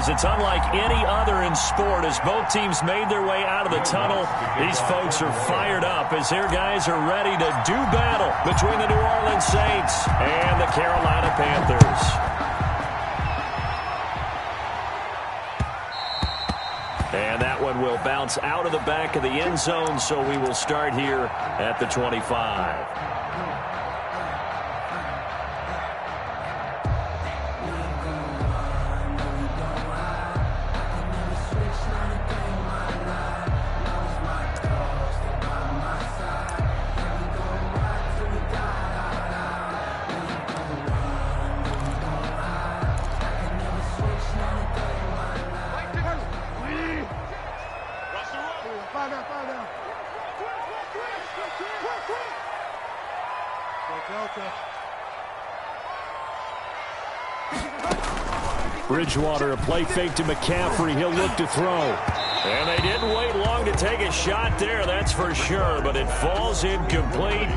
As it's unlike any other in sport, as both teams made their way out of the tunnel, these folks are fired up as their guys are ready to do battle between the New Orleans Saints and the Carolina Panthers. And that one will bounce out of the back of the end zone, so we will start here at the 25. Bridgewater, a play fake to McCaffrey. He'll look to throw. And they didn't wait long to take a shot there, that's for sure. But it falls incomplete,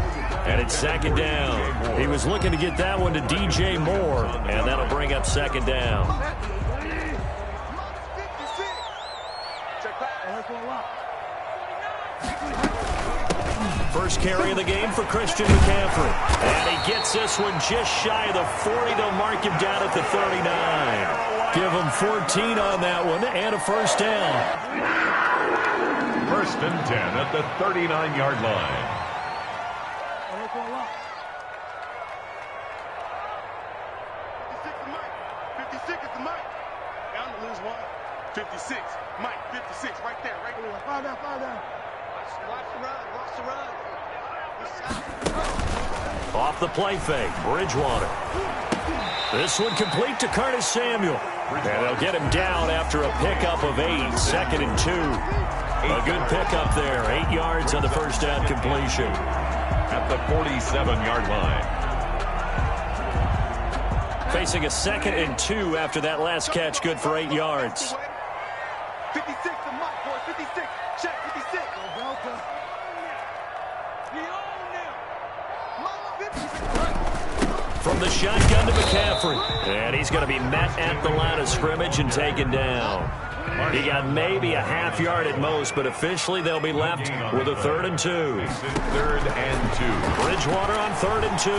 and it's second down. He was looking to get that one to DJ Moore, and that'll bring up second down. First carry of the game for Christian McCaffrey. And he gets this one just shy of the 40. They'll mark him down at the 39. Give him 14 on that one and a first down. First and 10 at the 39-yard line. 56 is the mic. Down to lose one. 56. Mike, 56. Right there. Right there. Fire down. Watch the run. Off the play fake, Bridgewater. This one complete to Curtis Samuel. And they'll get him down after a pickup of 8, second and 2. A good pickup there, 8 yards on the first down completion. At the 47-yard line. Facing a second and 2 after that last catch, good for 8 yards. 56 to Mike, boy. 56. Check 56. From the shotgun to McCaffrey. And he's going to be met at the line of scrimmage and taken down. He got maybe a half yard at most, but officially they'll be left with a 3rd and 2. Third and 2. Bridgewater on 3rd and 2.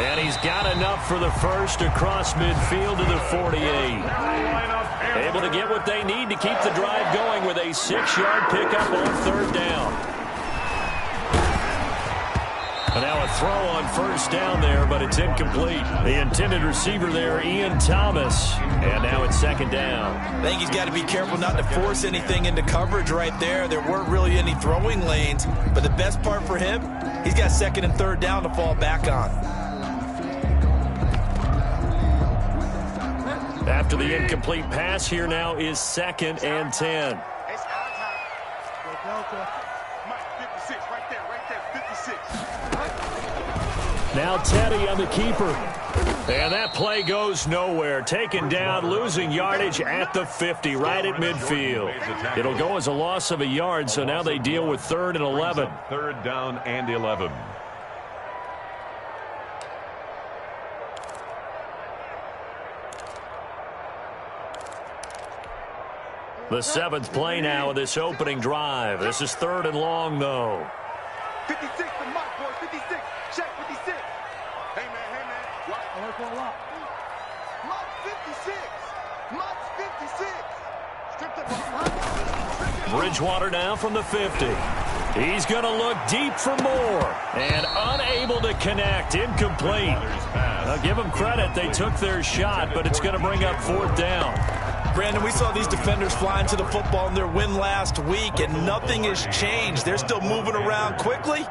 And he's got enough for the first across midfield to the 48. Able to get what they need to keep the drive going with a 6-yard pickup on 3rd down. And now a throw on first down there, but it's incomplete. The intended receiver there, Ian Thomas. And now it's second down. I think he's got to be careful not to force anything into coverage right there. There weren't really any throwing lanes. But the best part for him, he's got 2nd and 3rd down to fall back on. After the incomplete pass, here now is 2nd and 10. Now Teddy on the keeper. And that play goes nowhere. Taken down, losing yardage at the 50, right at midfield. It'll go as a loss of a yard, so now they deal with 3rd and 11. 3rd down and 11. The 7th play now of this opening drive. This is 3rd and long, though. 56 to Mike, boy. 56. Check 56. Hey, man. Watch. Mike 56. Bridgewater now from the 50. He's going to look deep for more. And unable to connect. Incomplete. Now, give them credit. They took their shot, but it's going to bring up 4th down. Brandon, we saw these defenders flying to the football in their win last week, and nothing has changed. They're still moving around quickly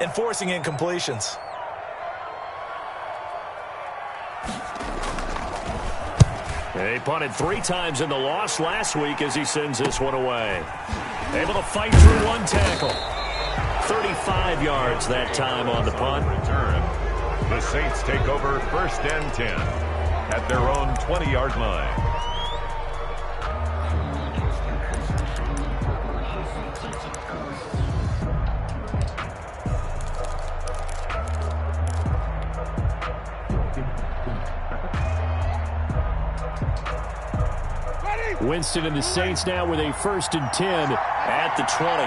and forcing incompletions. He punted 3 times in the loss last week as he sends this one away. Able to fight through one tackle. 35 yards that time on the punt. Return. The Saints take over 1st and 10 at their own 20-yard line. Winston and the Saints now with a 1st and 10 at the 20.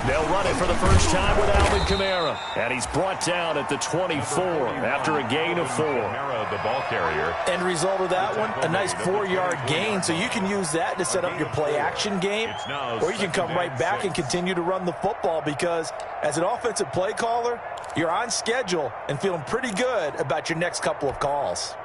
They'll run it for the first time with Alvin Kamara. And he's brought down at the 24 after a gain of 4. Kamara, the ball carrier. End result of that one, a nice 4-yard gain. So you can use that to set up your play-action game, or you can come right back and continue to run the football, because as an offensive play caller, you're on schedule and feeling pretty good about your next couple of calls.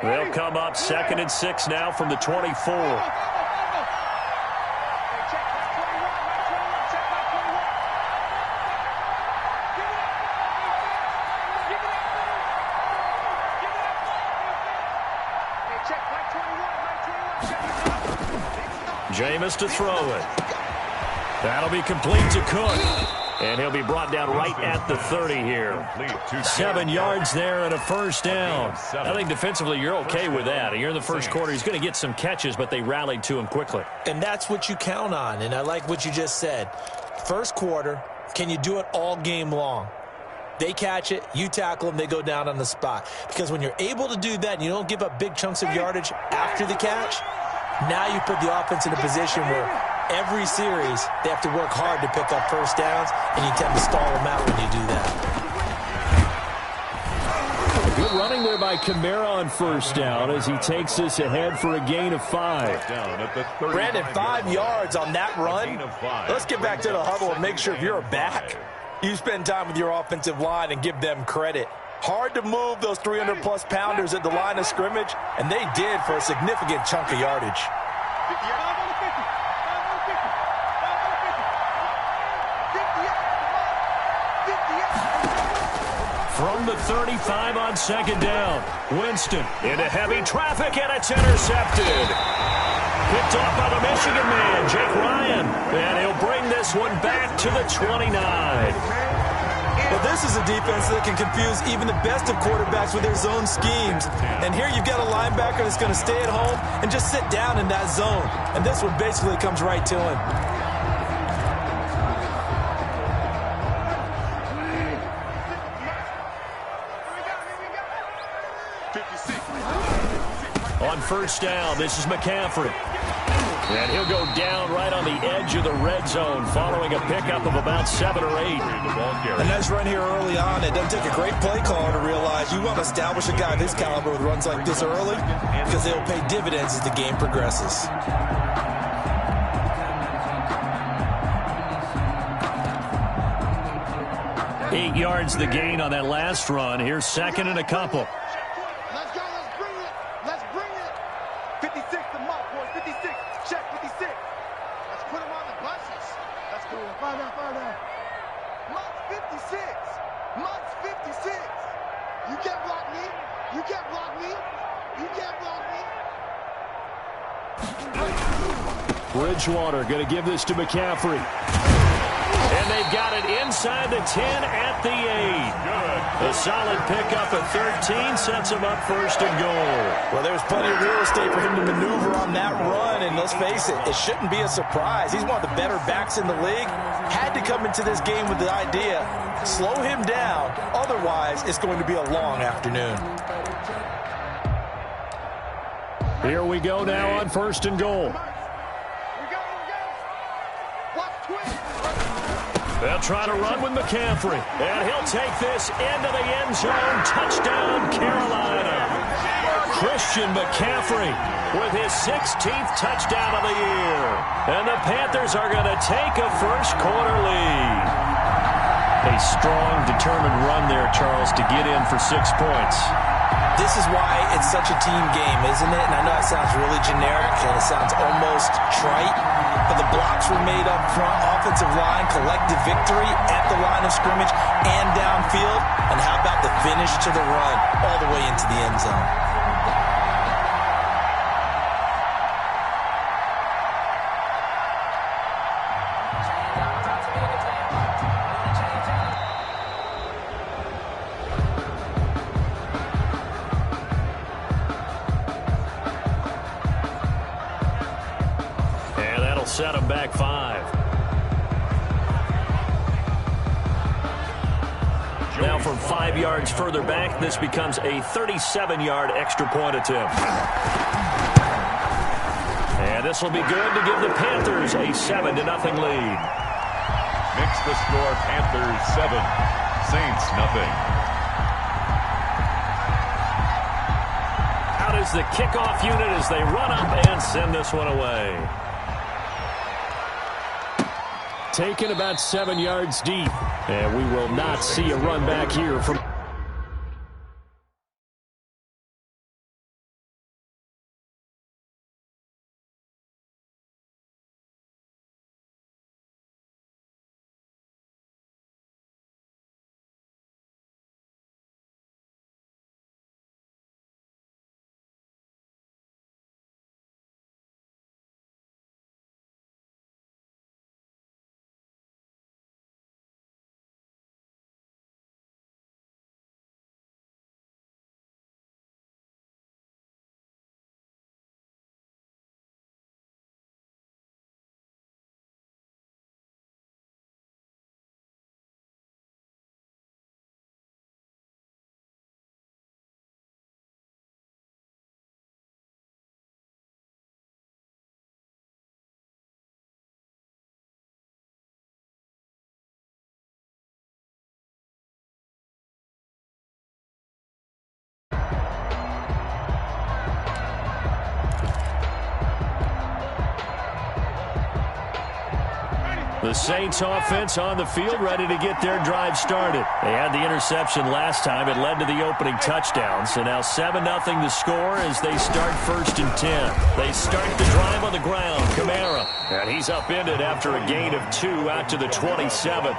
They'll come up 2nd and 6 now from the 24. Jameis to throw it. That'll be complete to Cook. And he'll be brought down right at the 30 here. 7 yards there and a 1st down. I think defensively you're okay with that. You're in the first quarter. He's going to get some catches, but they rallied to him quickly. And that's what you count on. And I like what you just said. First quarter, can you do it all game long? They catch it, you tackle them, they go down on the spot. Because when you're able to do that and you don't give up big chunks of yardage after the catch, now you put the offense in a position where every series they have to work hard to pick up 1st downs, and you tend to stall them out when you do that. Good running there by Kamara on 1st down as he takes us ahead for a gain of 5. Brandon, 5 yards on that run. Let's get back to the huddle and make sure if you're a back, you spend time with your offensive line and give them credit. Hard to move those 300-plus pounders at the line of scrimmage, and they did for a significant chunk of yardage. From the 35 on 2nd down, Winston into heavy traffic, and it's intercepted. Picked off by the Michigan man, Jake Ryan, and he'll bring this one back to the 29. Well, this is a defense that can confuse even the best of quarterbacks with their zone schemes. And here you've got a linebacker that's going to stay at home and just sit down in that zone. And this one basically comes right to him. On 1st down, this is McCaffrey. And he'll go down right on the edge of the red zone following a pickup of about 7 or 8. A nice run here early on. It doesn't take a great play caller to realize you want to establish a guy of his caliber with runs like this early, because they'll pay dividends as the game progresses. Eight yards the gain on that last run. Here's 2nd and a couple. Let's go. Let's bring it. Let's bring it. 56 to Mark, boys. 56. Check 56. Let's put him on the buses. Let's go. Find out. Mark 56. Mark 56. You can't block me. You can't block me. You can't block me. Bridgewater going to give this to McCaffrey. And they've got it inside the 10 at the 8. A solid pickup at 13 sets him up 1st and goal. Well, there's plenty of real estate for him to maneuver on that run, and let's face it, it shouldn't be a surprise. He's one of the better backs in the league. Had to come into this game with the idea, slow him down, otherwise it's going to be a long afternoon. Here we go now on 1st and goal. They'll try to run with McCaffrey, and he'll take this into the end zone. Touchdown, Carolina. Christian McCaffrey with his 16th touchdown of the year. And the Panthers are going to take a first quarter lead. A strong, determined run there, Charles, to get in for 6 points. This is why it's such a team game, isn't it? And I know it sounds really generic and it sounds almost trite, but the blocks were made up front, offensive line, collective victory at the line of scrimmage and downfield. And how about the finish to the run all the way into the end zone? set them back 5. Now from 5 yards further back, this becomes a 37-yard extra point attempt. And this will be good to give the Panthers a 7-0 lead. Makes the score Panthers 7, Saints nothing. Out is the kickoff unit as they run up and send this one away. Taken about 7 yards deep. And we will not see a run back here from... The Saints offense on the field, ready to get their drive started. They had the interception last time. It led to the opening touchdown. So now 7-0 the score as they start 1st and 10. They start the drive on the ground. Kamara. And he's upended after a gain of 2 out to the 27.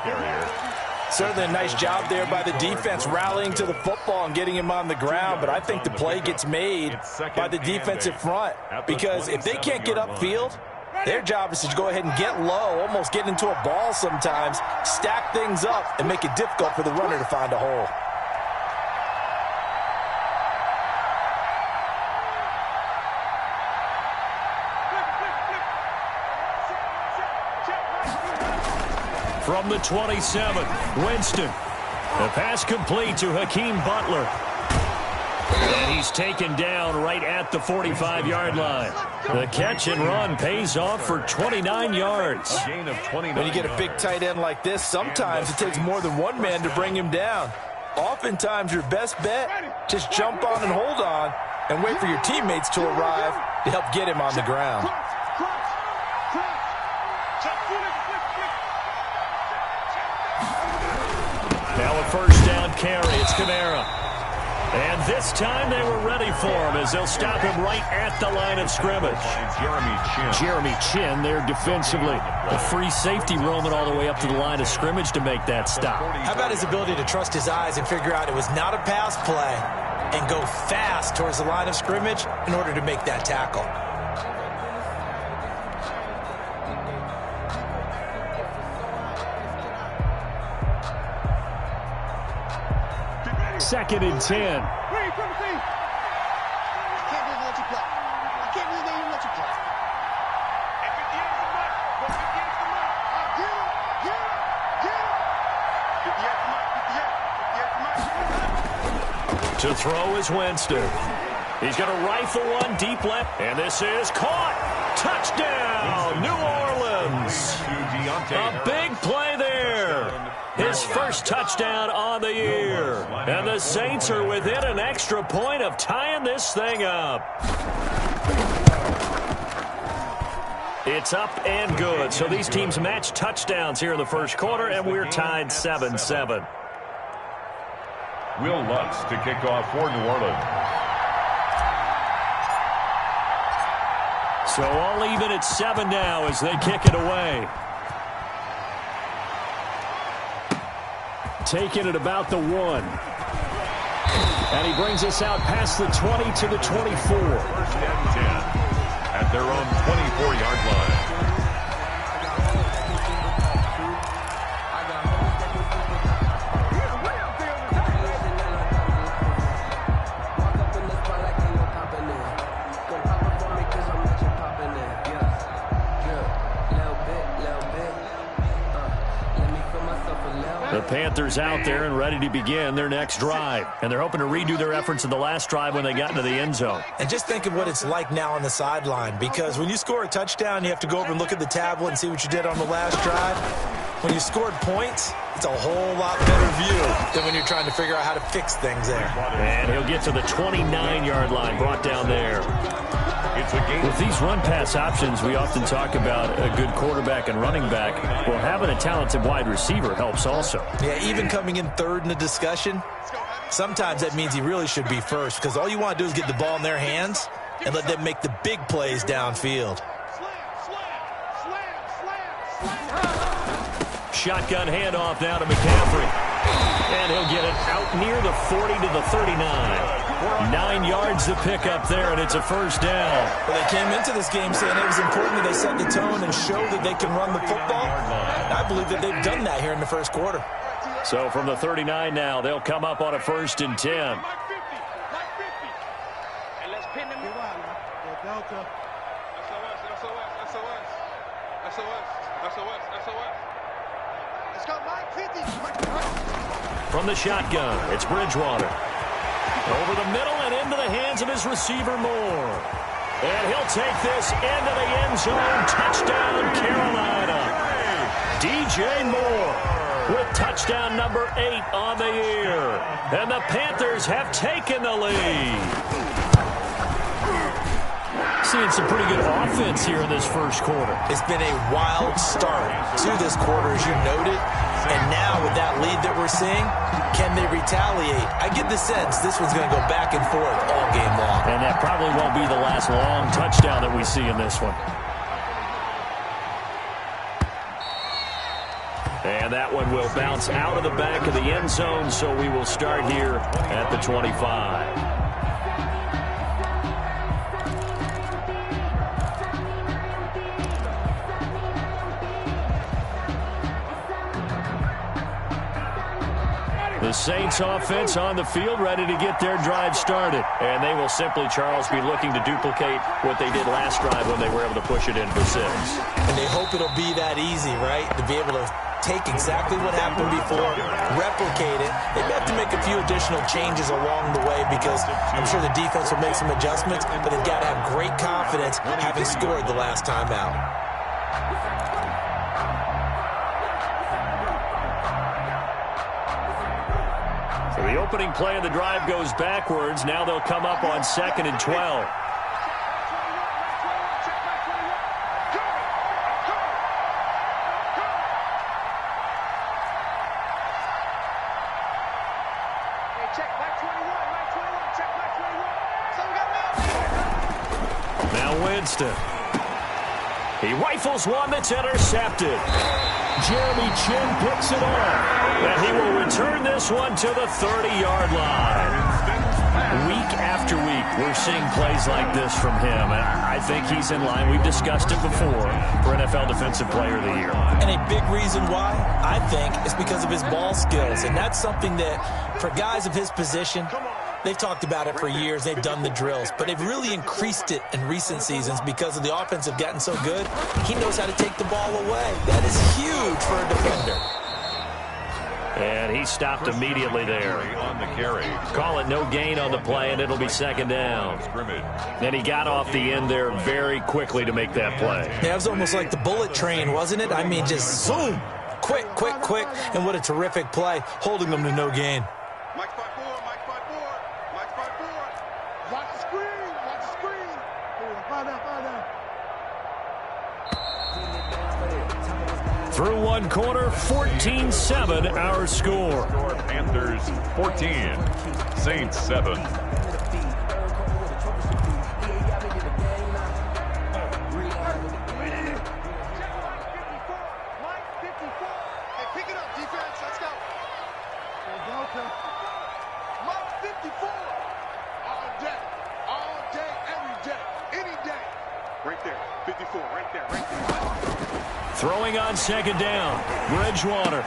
Certainly a nice job there by the defense rallying to the football and getting him on the ground, but I think the play gets made by the defensive front because if they can't get upfield, their job is to go ahead and get low, almost get into a ball sometimes, stack things up, and make it difficult for the runner to find a hole. From the 27, Winston. The pass complete to Hakeem Butler. And he's taken down right at the 45-yard line. The catch and run pays off for 29 yards. When you get a big tight end like this, sometimes it takes more than one man to bring him down. Oftentimes, your best bet, just jump on and hold on and wait for your teammates to arrive to help get him on the ground. Now a first down carry. It's Kamara. And this time they were ready for him as they'll stop him right at the line of scrimmage. Jeremy Chin there defensively. The free safety roaming all the way up to the line of scrimmage to make that stop. How about his ability to trust his eyes and figure out it was not a pass play and go fast towards the line of scrimmage in order to make that tackle. Second and 10. I can't believe they let you play. I can't believe they even let you play. To throw is Winston. He's going to rifle one deep left, and this is caught. Touchdown, New Orleans. A big play there. His first touchdown on the year. And the Saints are within an extra point of tying this thing up. It's up and good. So these teams match touchdowns here in the first quarter, and we're tied 7-7. Will Lutz to kick off for New Orleans. So all even at 7 now as they kick it away. Taken at about the 1. And he brings us out past the 20 to the 24. First and 10 at their own 24-yard line. Panthers out there and ready to begin their next drive. And they're hoping to redo their efforts in the last drive when they got into the end zone. And just think of what it's like now on the sideline, because when you score a touchdown, you have to go over and look at the tablet and see what you did on the last drive. When you scored points, it's a whole lot better view than when you're trying to figure out how to fix things there. And he'll get to the 29-yard line, brought down there. With these run-pass options, we often talk about a good quarterback and running back. Well, having a talented wide receiver helps also. Yeah, even coming in third in the discussion, sometimes that means he really should be first, because all you want to do is get the ball in their hands and let them make the big plays downfield. Shotgun handoff now to McCaffrey. And he'll get it out near the 40 to the 39. 9 yards to pick up there, and it's a first down. Well, they came into this game saying it was important that they set the tone and show that they can run the football. And I believe that they've done that here in the first quarter. So from the 39 now, they'll come up on a 1st and 10. And let's pin them. Delta. SOS. Let's go, Mike 50. From the shotgun, it's Bridgewater. Over the middle and into the hands of his receiver, Moore. And he'll take this into the end zone. Touchdown, Carolina. DJ Moore with touchdown number 8 on the year. And the Panthers have taken the lead. Seeing some pretty good offense here in this first quarter. It's been a wild start to this quarter, as you noted. And now with that lead that we're seeing, can they retaliate? I get the sense this one's going to go back and forth all game long. And that probably won't be the last long touchdown that we see in this one. And that one will bounce out of the back of the end zone, so we will start here at the 25. The Saints offense on the field, ready to get their drive started. And they will simply, Charles, be looking to duplicate what they did last drive when they were able to push it in for 6. And they hope it'll be that easy, right? To be able to take exactly what happened before, replicate it. They may have to make a few additional changes along the way, because I'm sure the defense will make some adjustments, but they've got to have great confidence having scored the last time out. So the opening play of the drive goes backwards. Now they'll come up on 2nd and 12. Now Winston. He rifles one that's intercepted. Jeremy Chin picks it off. And he will return this one to the 30-yard line. Week after week, we're seeing plays like this from him. And I think he's in line. We've discussed it before for NFL Defensive Player of the Year. And a big reason why, I think, is because of his ball skills. And that's something that, for guys of his position, they've talked about it for years. They've done the drills. But they've really increased it in recent seasons because of the offense have gotten so good. He knows how to take the ball away. That is huge for a defender. And he stopped immediately there. On the carry. Call it no gain on the play, and it'll be 2nd down. And he got off the end there very quickly to make that play. Yeah, it was almost like the bullet train, wasn't it? I mean, just zoom. Quick. And what a terrific play, holding them to no gain. Mike 5-4. Watch the screen. Find out. Through one quarter, 14-7 our score. Panthers 14, Saints 7. Throwing on 2nd down, Bridgewater.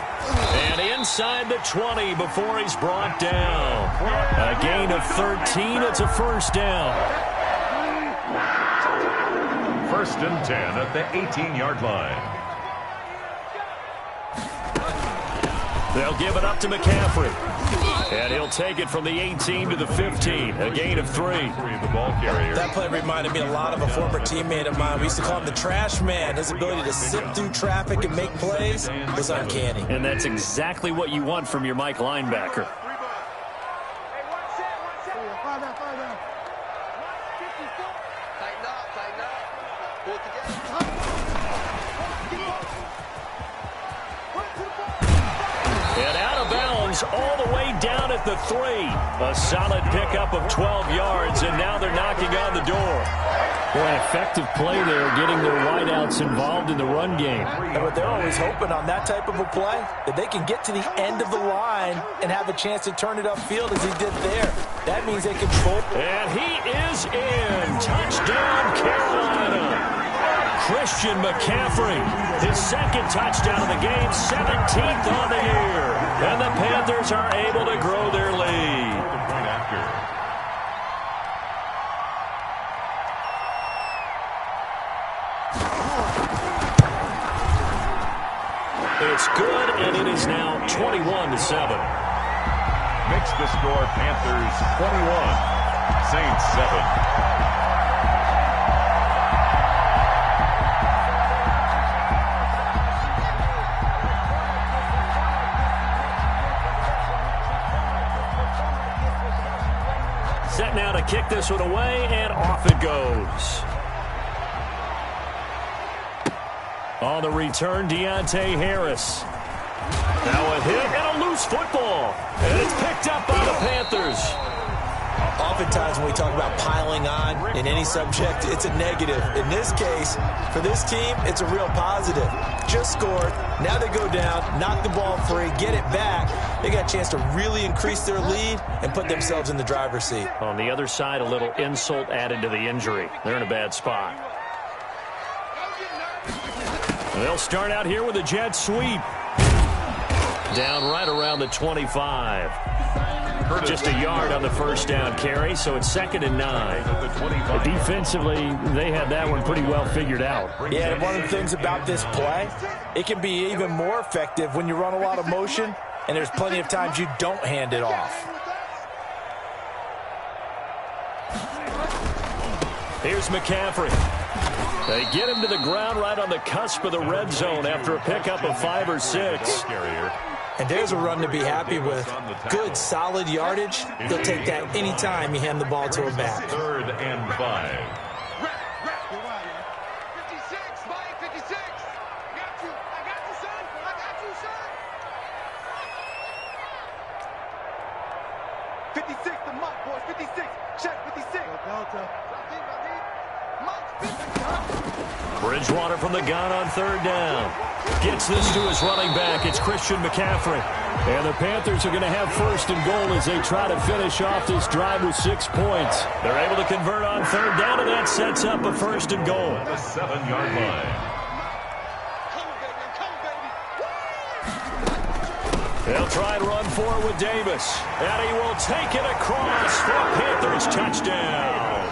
And inside the 20 before he's brought down. A gain of 13, it's a 1st down. 1st and 10 at the 18-yard line. They'll give it up to McCaffrey. And he'll take it from the 18 to the 15, a gain of 3. The ball carrier. That play reminded me a lot of a former teammate of mine. We used to call him the trash man. His ability to sift through traffic and make plays was uncanny. And that's exactly what you want from your Mike linebacker. All the way down at the 3. A solid pickup of 12 yards, and now they're knocking on the door. Boy, an effective play there, getting their wideouts involved in the run game. But they're always hoping on that type of a play that they can get to the end of the line and have a chance to turn it upfield as he did there. That means they control. And he is in. Touchdown, Carolina. Christian McCaffrey, his second touchdown of the game, 17th on the year. And the Panthers are able to grow their lead. It's good, and it is now 21-7. Makes the score Panthers 21, Saints 7. Set now to kick this one away, and off it goes. On the return, Deontay Harris. Now a hit and a loose football. And it's picked up by the Panthers. Oftentimes when we talk about piling on in any subject, it's a negative. In this case, for this team, it's a real positive. Just scored. Now they go down, knock the ball free, get it back. They got a chance to really increase their lead and put themselves in the driver's seat. On the other side, a little insult added to the injury. They're in a bad spot. They'll start out here with a jet sweep. Down right around the 25. Just a yard on the first down carry, so it's 2nd and 9. Defensively, they had that one pretty well figured out. Yeah, and one of the things about this play, it can be even more effective when you run a lot of motion, and there's plenty of times you don't hand it off. Here's McCaffrey. They get him to the ground right on the cusp of the red zone after a pickup of 5 or 6. And there's a run to be happy with. Good, solid yardage. They'll take that any time you hand the ball to a back. 3rd and 5. 56, Mike, 56. I got you, son. I got you, son. 56, the Mike, boys. 56. Check 56. Delta. Bridgewater from the gun on 3rd down. Gets this to his running back. It's Christian McCaffrey. And the Panthers are going to have 1st and goal as they try to finish off this drive with 6 points. They're able to convert on 3rd down, and that sets up a 1st and goal. The 7-yard line. They'll try and run forward with Davis. And he will take it across for a Panthers touchdown.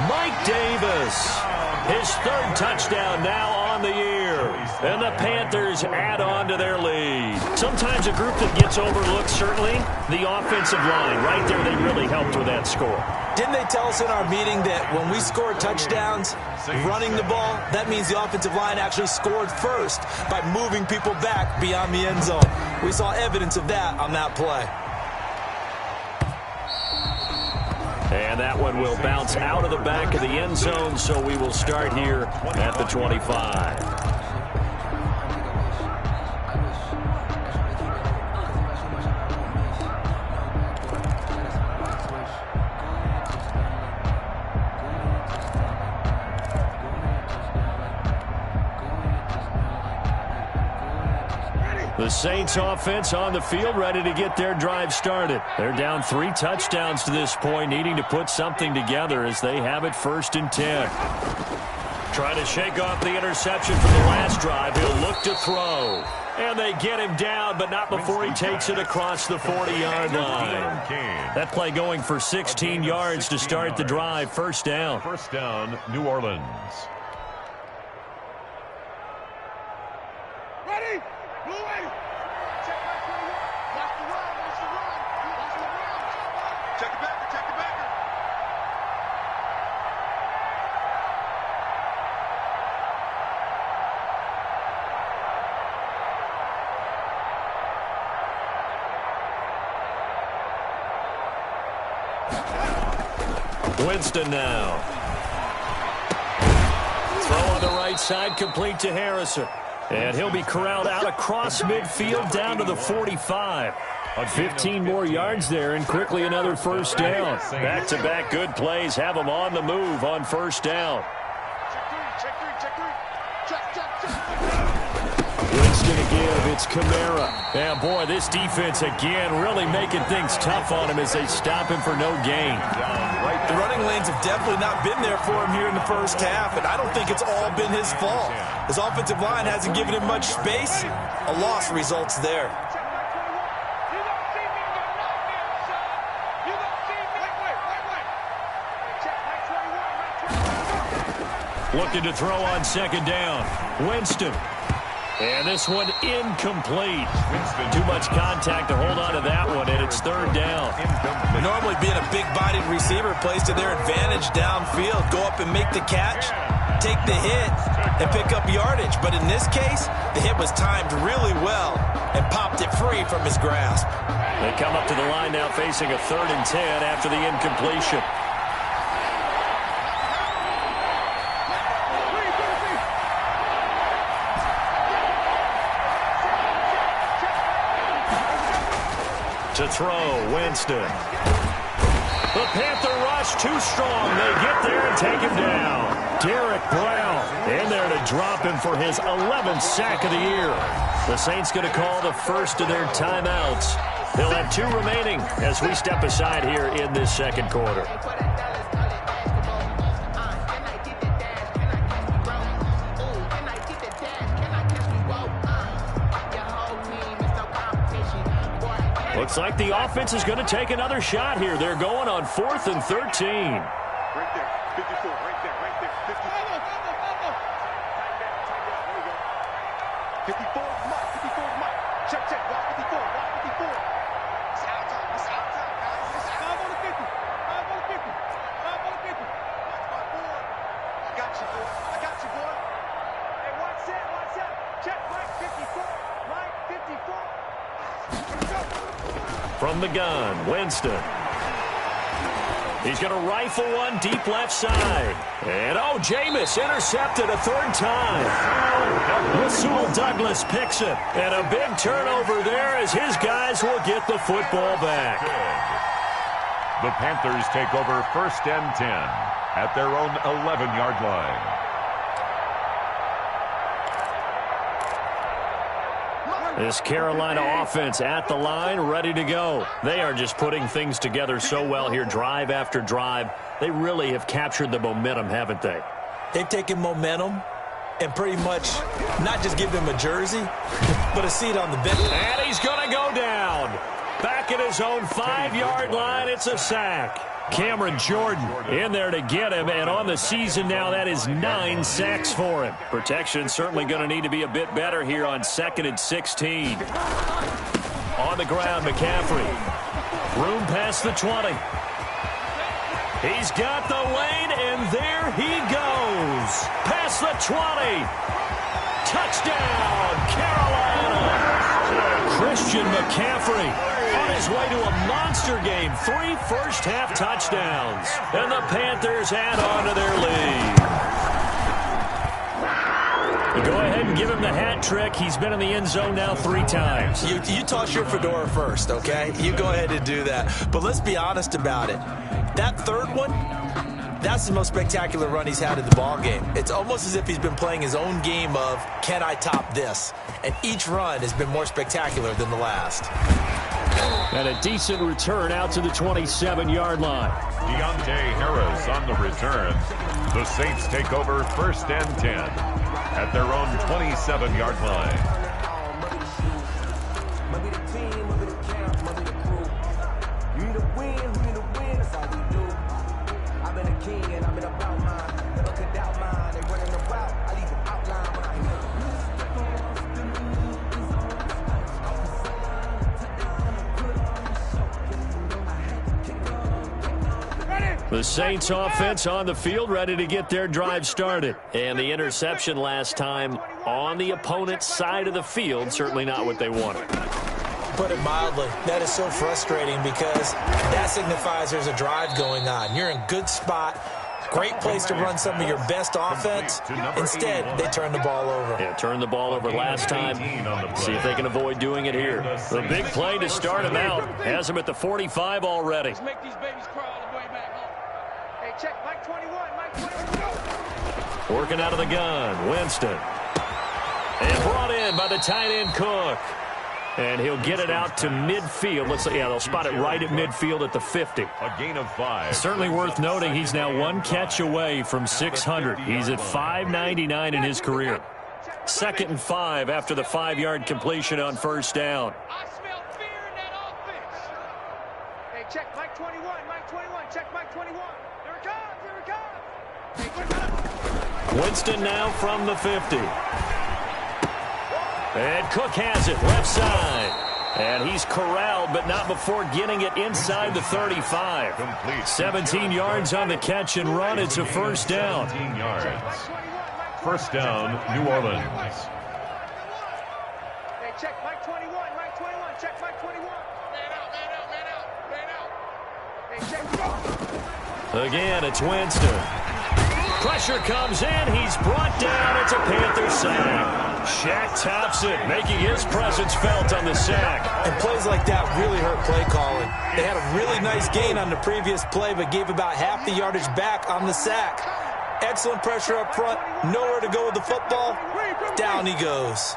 Mike Davis. His 3rd touchdown now on the year. And the Panthers add on to their lead. Sometimes a group that gets overlooked, certainly, the offensive line. Right there, they really helped with that score. Didn't they tell us in our meeting that when we score touchdowns running the ball, that means the offensive line actually scored first by moving people back beyond the end zone? We saw evidence of that on that play. And that one will bounce out of the back of the end zone, so we will start here at the 25. The Saints offense on the field, ready to get their drive started. They're down 3 touchdowns to this point, needing to put something together as they have it 1st and 10. Trying to shake off the interception from the last drive. He'll look to throw. And they get him down, but not before he takes it across the 40-yard line. That play going for 16 yards to start the drive. 1st down. 1st down, New Orleans. Ready? Blue 8. Check my Winston now. Throw on the right side, complete to Harrison. And he'll be corralled out across midfield down to the 45. 15 more yards there, and quickly another first down. Back-to-back good plays have them on the move on first down. Winston again, it's Kamara. And boy, this defense again really making things tough on him as they stop him for no gain. The running lanes have definitely not been there for him here in the first half, and I don't think it's all been his fault. His offensive line hasn't given him much space. A loss results there. Looking to throw on second down. Winston. And this one incomplete. Too much contact to hold on to that one, and it's third down. Normally being a big-bodied receiver plays to their advantage downfield. Go up and make the catch, take the hit, and pick up yardage. But in this case, the hit was timed really well and popped it free from his grasp. They come up to the line now facing a 3rd and 10 after the incompletion. To throw, Winston. The Panther rush too strong. They get there and take him down. Derek Brown in there to drop him for his 11th sack of the year. The Saints going to call the first of their timeouts. They'll have 2 remaining as we step aside here in this second quarter. Looks like the offense is going to take another shot here. They're going on 4th and 13. Right there, 54, right there, 54. 54 is Mike, 54 is Mike. Check, watch 54, watch 54. It's out time, guys. It's 5 on the 50, 5 on the 50, 5 on the 50. Watch my board. I got you, boy. Hey, watch that. Check, Mike 54, Mike 54. From the gun, Winston. He's going to rifle one deep left side. And, Jameis intercepted a 3rd time. Rasul Douglas picks it. And a big turnover there as his guys will get the football back. The Panthers take over 1st and 10 at their own 11-yard line. This Carolina offense at the line, ready to go. They are just putting things together so well here, drive after drive. They really have captured the momentum, haven't they? They've taken momentum and pretty much not just give them a jersey, but a seat on the bench. And he's going to go down. Back at his own 5-yard line, it's a sack. Cameron Jordan in there to get him, and on the season now, that is 9 sacks for him. Protection certainly going to need to be a bit better here on 2nd and 16. On the ground, McCaffrey. Room past the 20. He's got the lane, and there he goes. Past the 20. Touchdown, Carolina. Christian McCaffrey on his way to a monster game. 3 first-half touchdowns. And the Panthers add on to their lead. Go ahead and give him the hat trick. He's been in the end zone now 3 times. You toss your fedora first, okay? You go ahead and do that. But let's be honest about it. That 3rd one, that's the most spectacular run he's had in the ball game. It's almost as if he's been playing his own game of, can I top this? And each run has been more spectacular than the last. And a decent return out to the 27-yard line. Deontay Harris on the return. The Saints take over 1st and 10 at their own 27-yard line. The Saints offense on the field, ready to get their drive started. And the interception last time on the opponent's side of the field, certainly not what they wanted. put it mildly. That is so frustrating because that signifies there's a drive going on. You're in good spot. Great place to run some of your best offense. Instead, they turn the ball over. Yeah, turned the ball over last time. See if they can avoid doing it here. The big play to start him out. Has him at the 45 already. Let's make these babies crawl all the way back home. Hey, check Mike 21. Mike 21. Working out of the gun. Winston. And brought in by the tight end Cook. And he'll get it out to midfield. Looks like, yeah, they'll spot it right at midfield at the 50. A gain of 5. Certainly worth noting he's now one catch away from 600. He's at 599 in his career. 2nd and 5 after the 5-yard completion on first down. I smell fear in that offense. Hey, check Mike 21. Mike 21. Check Mike 21. Here it comes. Here it comes. Hey, Winston now from the 50. And Cook has it, left side. And he's corralled, but not before getting it inside the 35. Complete. 17 yards on the catch and run. It's a first down. 17 yards. First down, New Orleans. Hey, check Mike 21. Mike 21. Check Mike 21. Man out, man out, man out, man out. Hey, check. Again, it's Winston. Pressure comes in. He's brought down. It's a Panther sack. Shaq Thompson making his presence felt on the sack. And plays like that really hurt play calling. They had a really nice gain on the previous play, but gave about half the yardage back on the sack. Excellent pressure up front. Nowhere to go with the football. Down he goes.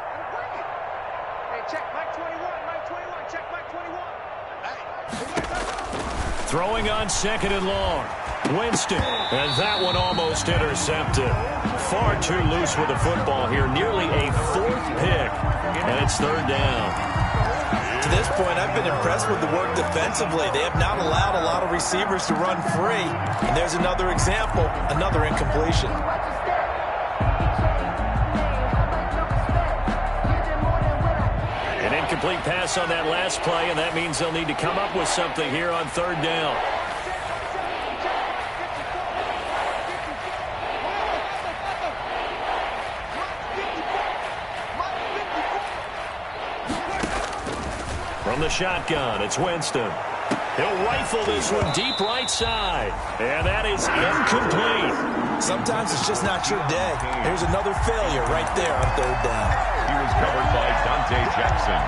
Hey, check Mike 21. Mike 21. Check Mike 21. Throwing on 2nd and long. Winston, and that one almost intercepted. Far too loose with the football here. Nearly a 4th pick, and it's 3rd down. To this point, I've been impressed with the work defensively. They have not allowed a lot of receivers to run free. And there's another example, another incompletion. An incomplete pass on that last play, and that means they'll need to come up with something here on 3rd down. From the shotgun, it's Winston. He'll rifle this one deep right side. And that is incomplete. Sometimes it's just not your day. Here's another failure right there on 3rd down. He was covered by Dante Jackson.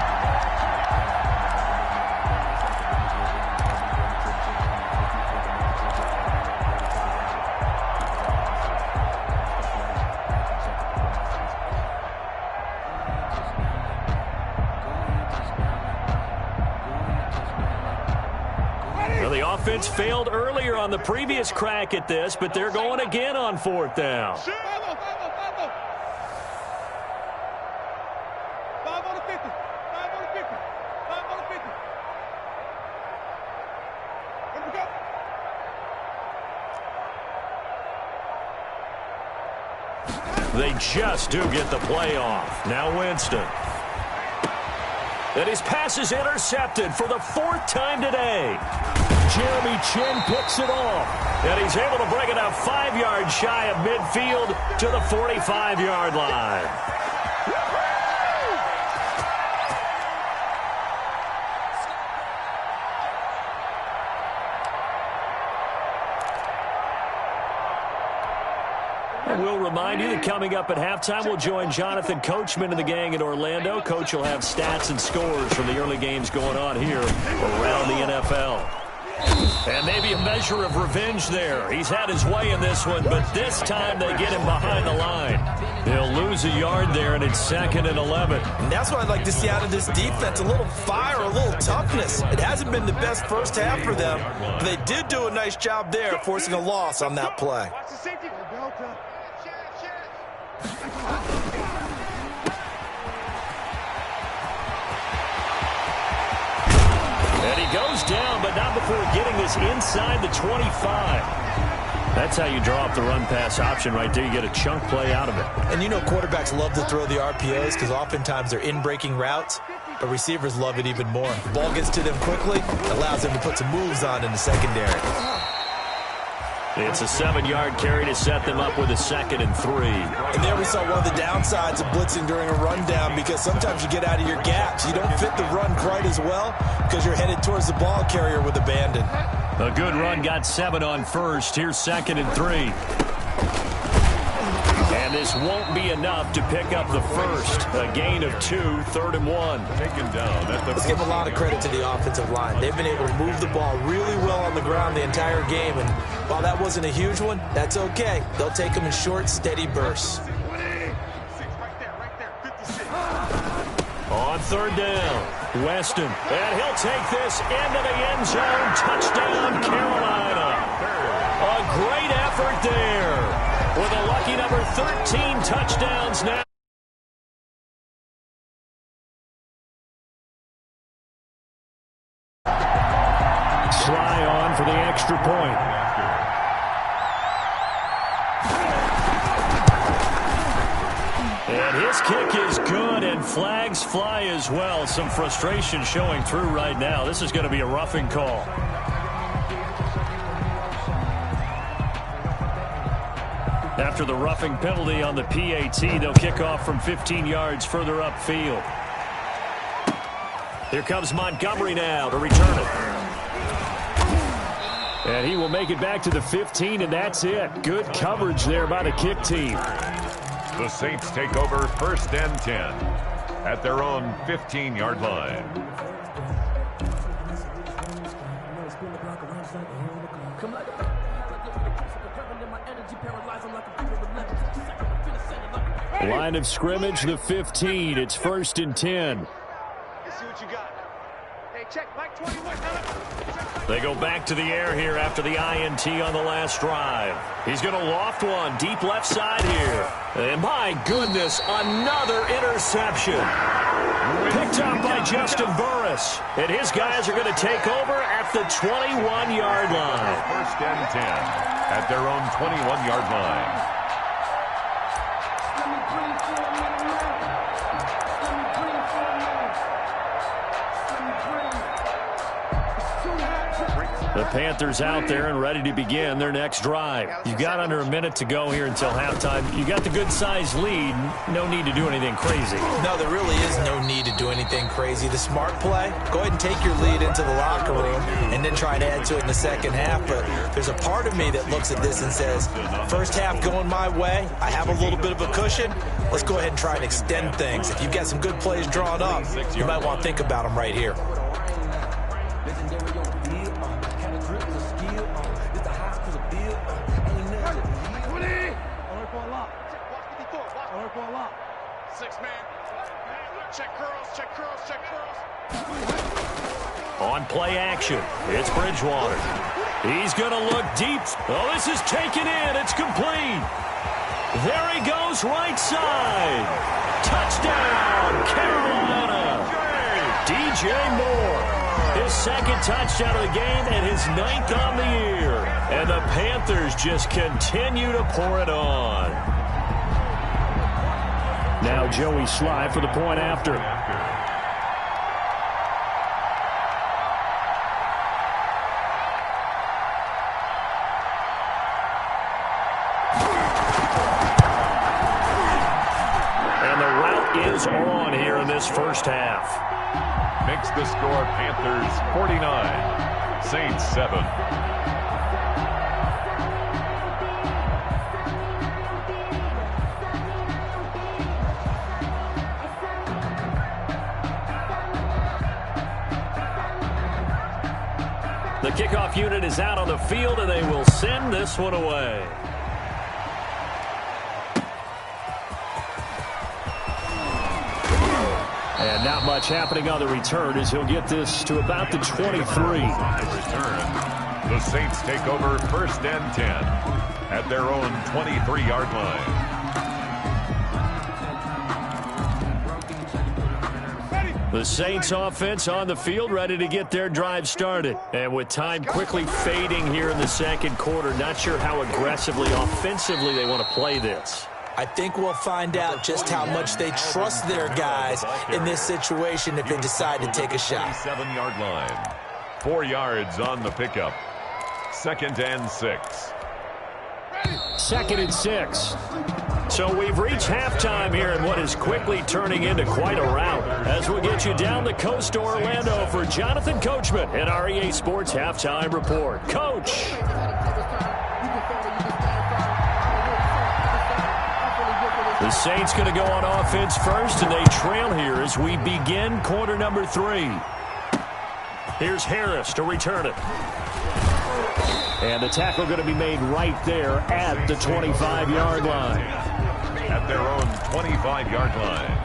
Offense failed earlier on the previous crack at this, but they're going again on 4th down. 5 on the 50. 5 on the 50. 5 on the 50. Here we go. They just do get the play off. Now Winston. And his pass is intercepted for the 4th time today. Jeremy Chin picks it off. And he's able to bring it out 5 yards shy of midfield to the 45-yard line. And we'll remind you that coming up at halftime, we'll join Jonathan Coachman and the gang in Orlando. Coach will have stats and scores from the early games going on here around the NFL. And maybe a measure of revenge there. He's had his way in this one, but this time they get him behind the line. They'll lose a yard there, and it's 2nd and 11. And that's what I'd like to see out of this defense, a little fire, a little toughness. It hasn't been the best first half for them, but they did do a nice job there, forcing a loss on that play. Watch the safety. And he goes down, but not before getting this inside the 25. That's how you draw up the run-pass option right there. You get a chunk play out of it. And you know quarterbacks love to throw the RPOs because oftentimes they're in-breaking routes, but receivers love it even more. The ball gets to them quickly, allows them to put some moves on in the secondary. It's a 7-yard carry to set them up with a 2nd and 3. And there we saw one of the downsides of blitzing during a rundown, because sometimes you get out of your gaps. You don't fit the run quite as well because you're headed towards the ball carrier with abandon. A good run got 7 on first. Here's 2nd and 3. And this won't be enough to pick up the first. A gain of 2, 3rd and 1. Taken down at the Let's give a lot of credit to the offensive line.Ey've been able to move the ball really well on the ground the entire game. And while that wasn't a huge one, that's okay. They'll take them in short, steady bursts. On 3rd down, Weston. And he'll take this into the end zone. Touchdown, Carolina. A great effort there. With a lucky number 13 touchdowns now. Sly on for the extra point. And his kick is good, and flags fly as well. Some frustration showing through right now. This is going to be a roughing call. After the roughing penalty on the PAT, they'll kick off from 15 yards further upfield. Here comes Montgomery now to return it. And he will make it back to the 15, and that's it. Good coverage there by the kick team. The Saints take over 1st and 10 at their own 15-yard line. Line of scrimmage, the 15. It's 1st and 10. Let's see what you got. Hey, check, Mike 21. They go back to the air here after the INT on the last drive. He's going to loft one deep left side here. And my goodness, another interception. Picked up by Justin Burris. And his guys are going to take over at the 21-yard line. 1st and 10 at their own 21-yard line. The Panthers out there and ready to begin their next drive. You've got under a minute to go here until halftime. You got the good-sized lead. No need to do anything crazy. No, there really is no need to do anything crazy. The smart play, go ahead and take your lead into the locker room and then try and add to it in the second half. But there's a part of me that looks at this and says, first half going my way, I have a little bit of a cushion. Let's go ahead and try and extend things. If you've got some good plays drawn up, you might want to think about them right here. On play action, it's Bridgewater. He's going to look deep. Oh, this is taken in. It's complete. There he goes, right side. Touchdown, Carolina. DJ Moore. His 2nd touchdown of the game and his 9th on the year. And the Panthers just continue to pour it on. Now Joey Sly for the point after. And the route is on here in this first half. Makes the score Panthers 49, Saints 7. The kickoff unit is out on the field, and they will send this one away. And not much happening on the return as he'll get this to about the 23. On the return, the Saints take over 1st and 10 at their own 23-yard line. The Saints offense on the field ready to get their drive started. And with time quickly fading here in the second quarter, not sure how aggressively, offensively they want to play this. I think we'll find out just how much they trust their guys in this situation if they decide to take a shot. 7-yard line. 4 yards on the pickup. 2nd and 6. 2nd and 6. So we've reached halftime here in what is quickly turning into quite a rout. As we'll get you down the coast to Orlando for Jonathan Coachman in our EA Sports Halftime Report. Coach. The Saints going to go on offense first, and they trail here as we begin quarter number 3. Here's Harris to return it. And the tackle going to be made right there at the 25-yard line. At their own 25-yard line.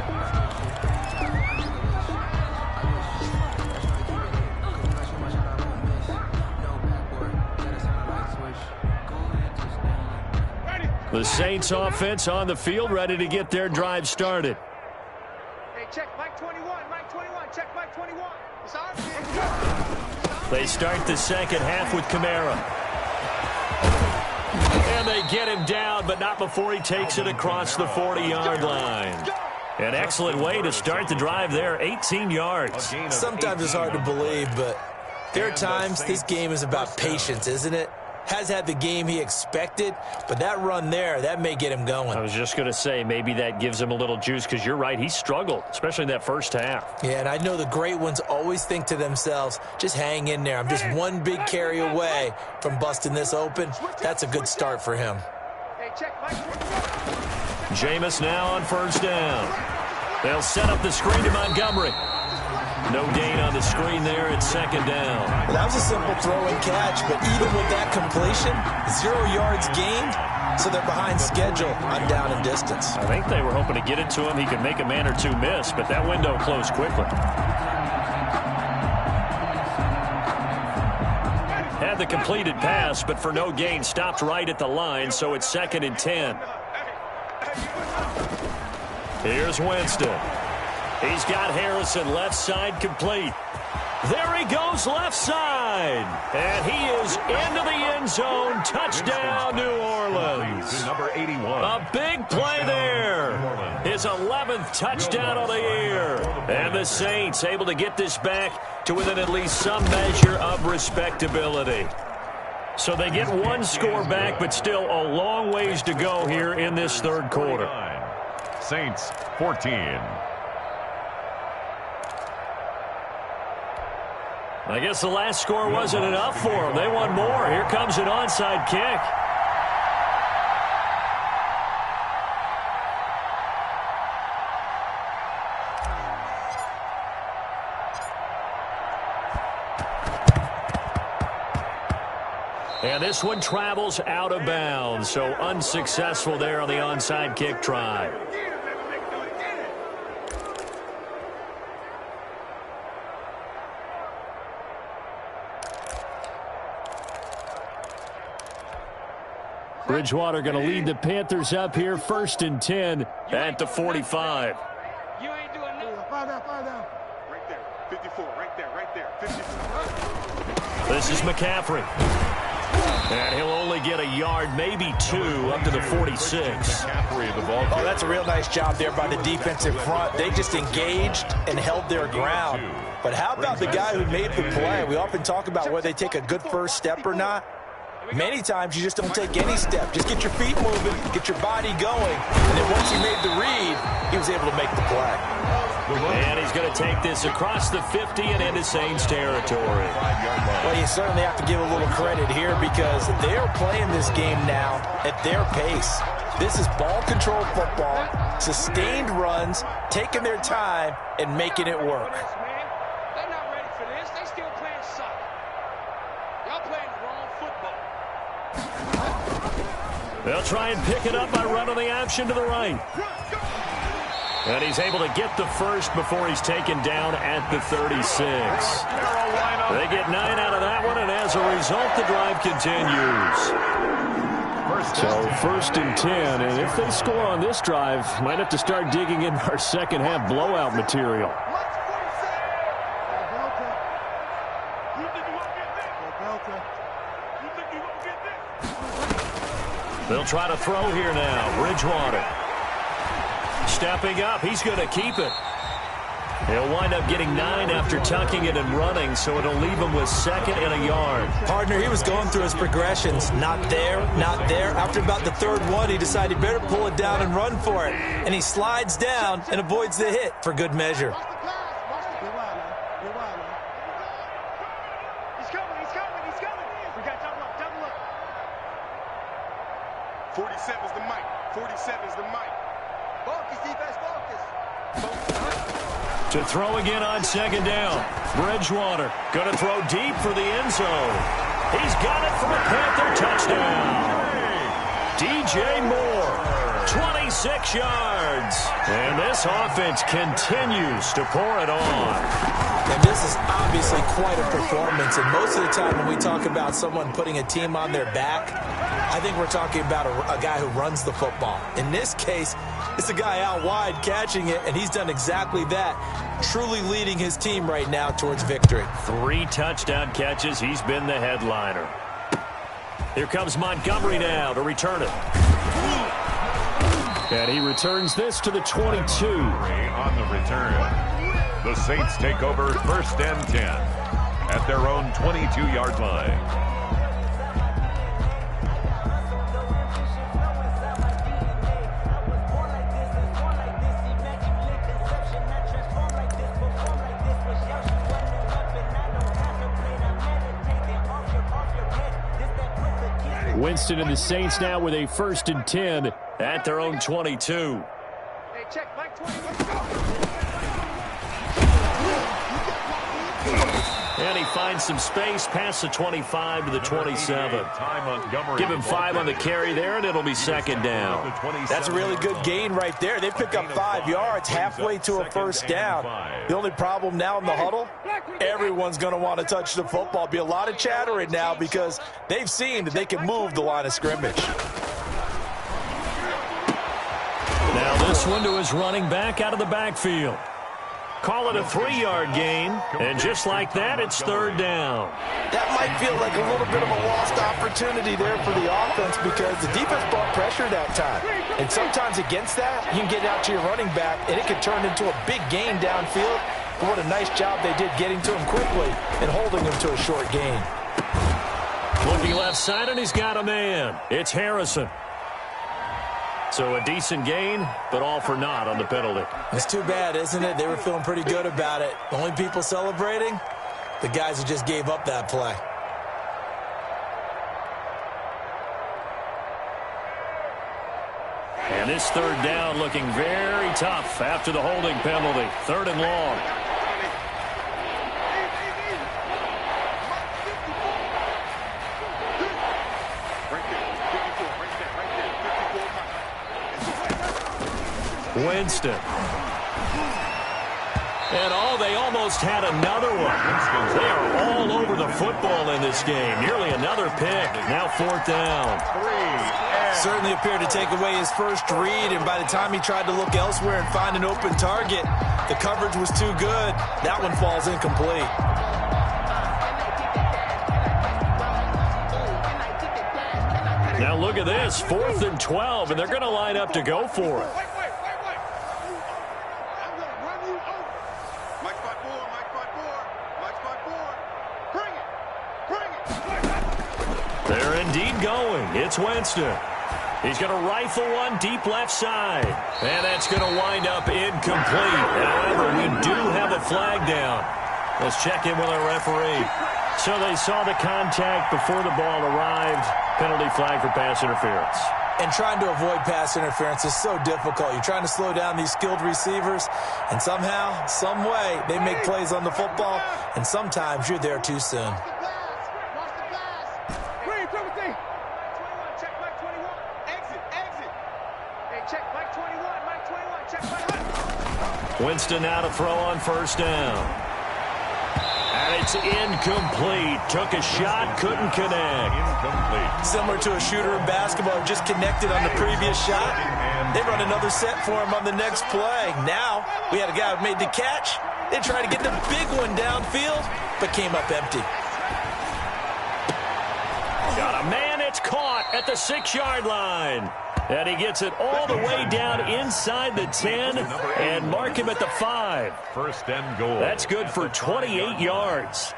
The Saints offense on the field, ready to get their drive started. Hey, check Mike 21, Mike 21, check Mike 21. It's our kid. They start the second half with Kamara. And they get him down, but not before he takes it across the 40-yard line. An excellent way to start the drive there, 18 yards. Sometimes it's hard to believe, but there are times this game is about patience, isn't it? Has had the game he expected, but that run there, that may get him going. I was just going to say, maybe that gives him a little juice, because you're right, he struggled, especially in that first half. Yeah, and I know the great ones always think to themselves, just hang in there. I'm just one big carry away from busting this open. That's a good start for him. Jameis now on first down. They'll set up the screen to Montgomery. No gain on the screen there at second down. Well, that was a simple throw and catch, but even with that completion, 0 yards gained, so they're behind schedule on down and distance. I think they were hoping to get it to him. He could make a man or two miss, but that window closed quickly. Had the completed pass, but for no gain, stopped right at the line, so it's 2nd and 10. Here's Winston. He's got Harrison left side complete. There he goes left side. And he is into the end zone. Touchdown, New Orleans. Number 81. A big play there. His 11th touchdown of the year. And the Saints able to get this back to within at least some measure of respectability. So they get one score back, but still a long ways to go here in this third quarter. Saints 14. I guess the last score wasn't enough for them. They want more. Here comes an onside kick. And this one travels out of bounds, so unsuccessful there on the onside kick try. Bridgewater going to lead the Panthers up here, 1st and 10 at the 45. You ain't doing nothing. Fire down. Right there. 54. Right there. 54. This is McCaffrey. And he'll only get a yard, maybe 2, up to the 46. Oh, that's a real nice job there by the defensive front. They just engaged and held their ground. But how about the guy who made the play? We often talk about whether they take a good first step or not. Many times you just don't take any step. Just get your feet moving, get your body going, and then once he made the read, he was able to make the play. And he's going to take this across the 50 and into Saints territory. Well, you certainly have to give a little credit here because they are playing this game now at their pace. This is ball control football, sustained runs, taking their time and making it work. They're not ready for this. They still playing soccer. Y'all playing the wrong football. They'll try and pick it up by running the option to the right. And he's able to get the first before he's taken down at the 36. They get 9 out of that one, and as a result, the drive continues. So 1st and 10, and if they score on this drive, might have to start digging in our second half blowout material. They'll try to throw here now. Bridgewater stepping up. He's going to keep it. He'll wind up getting 9 after tucking it and running, so it'll leave him with 2nd and a yard. Partner, he was going through his progressions. Not there, not there. After about the 3rd one, he decided he better pull it down and run for it. And he slides down and avoids the hit for good measure. He's coming. We got double up. 47 is the mic. 47 is the mic. Focus, defense, focus. To throw again on 2nd down. Bridgewater going to throw deep for the end zone. He's got it for a Panther touchdown. DJ Moore, 26 yards. And this offense continues to pour it on. And this is obviously quite a performance. And most of the time when we talk about someone putting a team on their back, I think we're talking about a guy who runs the football. In this case, it's a guy out wide catching it, and he's done exactly that, truly leading his team right now towards victory. 3 touchdown catches. He's been the headliner. Here comes Montgomery now to return it. And he returns this to the 22. On the return. The Saints take over 1st and 10 at their own 22-yard line. Winston and the Saints now with a 1st and 10 at their own 22. Hey, check, Mike 20, let's go. And he finds some space past the 25 to the 27. Give him 5 on the carry there, and it'll be 2nd down. That's a really good gain right there. They pick up 5 yards halfway to a 1st down. The only problem now in the huddle, everyone's going to want to touch the football. Be a lot of chattering now because they've seen that they can move the line of scrimmage. Now this one to his running back out of the backfield. Call it a 3-yard gain, and just like that, it's 3rd down. That might feel like a little bit of a lost opportunity there for the offense because the defense brought pressure that time. And sometimes against that, you can get out to your running back, and it can turn into a big gain downfield. But what a nice job they did getting to him quickly and holding him to a short gain. Looking left side, and he's got a man. It's Harrison. So a decent gain, but all for naught on the penalty. It's too bad, isn't it? They were feeling pretty good about it. The only people celebrating, the guys who just gave up that play. And this 3rd down looking very tough after the holding penalty. 3rd and long. Winston. And they almost had another one. They are all over the football in this game. Nearly another pick. Now 4th down. Certainly appeared to take away his first read, and by the time he tried to look elsewhere and find an open target, the coverage was too good. That one falls incomplete. Now look at this. 4th and 12, and they're going to line up to go for it. They're indeed going. It's Winston. He's going to rifle one deep left side. And that's going to wind up incomplete. However, we do have a flag down. Let's check in with our referee. So they saw the contact before the ball arrived. Penalty flag for pass interference. And trying to avoid pass interference is so difficult. You're trying to slow down these skilled receivers, and somehow, some way, they make plays on the football, and sometimes you're there too soon. Winston now to throw on 1st down. And it's incomplete. Took a shot, couldn't connect. Incomplete. Similar to a shooter in basketball, just connected on the previous shot. They run another set for him on the next play. Now, we had a guy who made the catch. They tried to get the big one downfield, but came up empty. Got a man, it's caught at the 6-yard line. And he gets it all the way down inside the 10 and mark him at the 5. First and goal. That's good for 28 yards.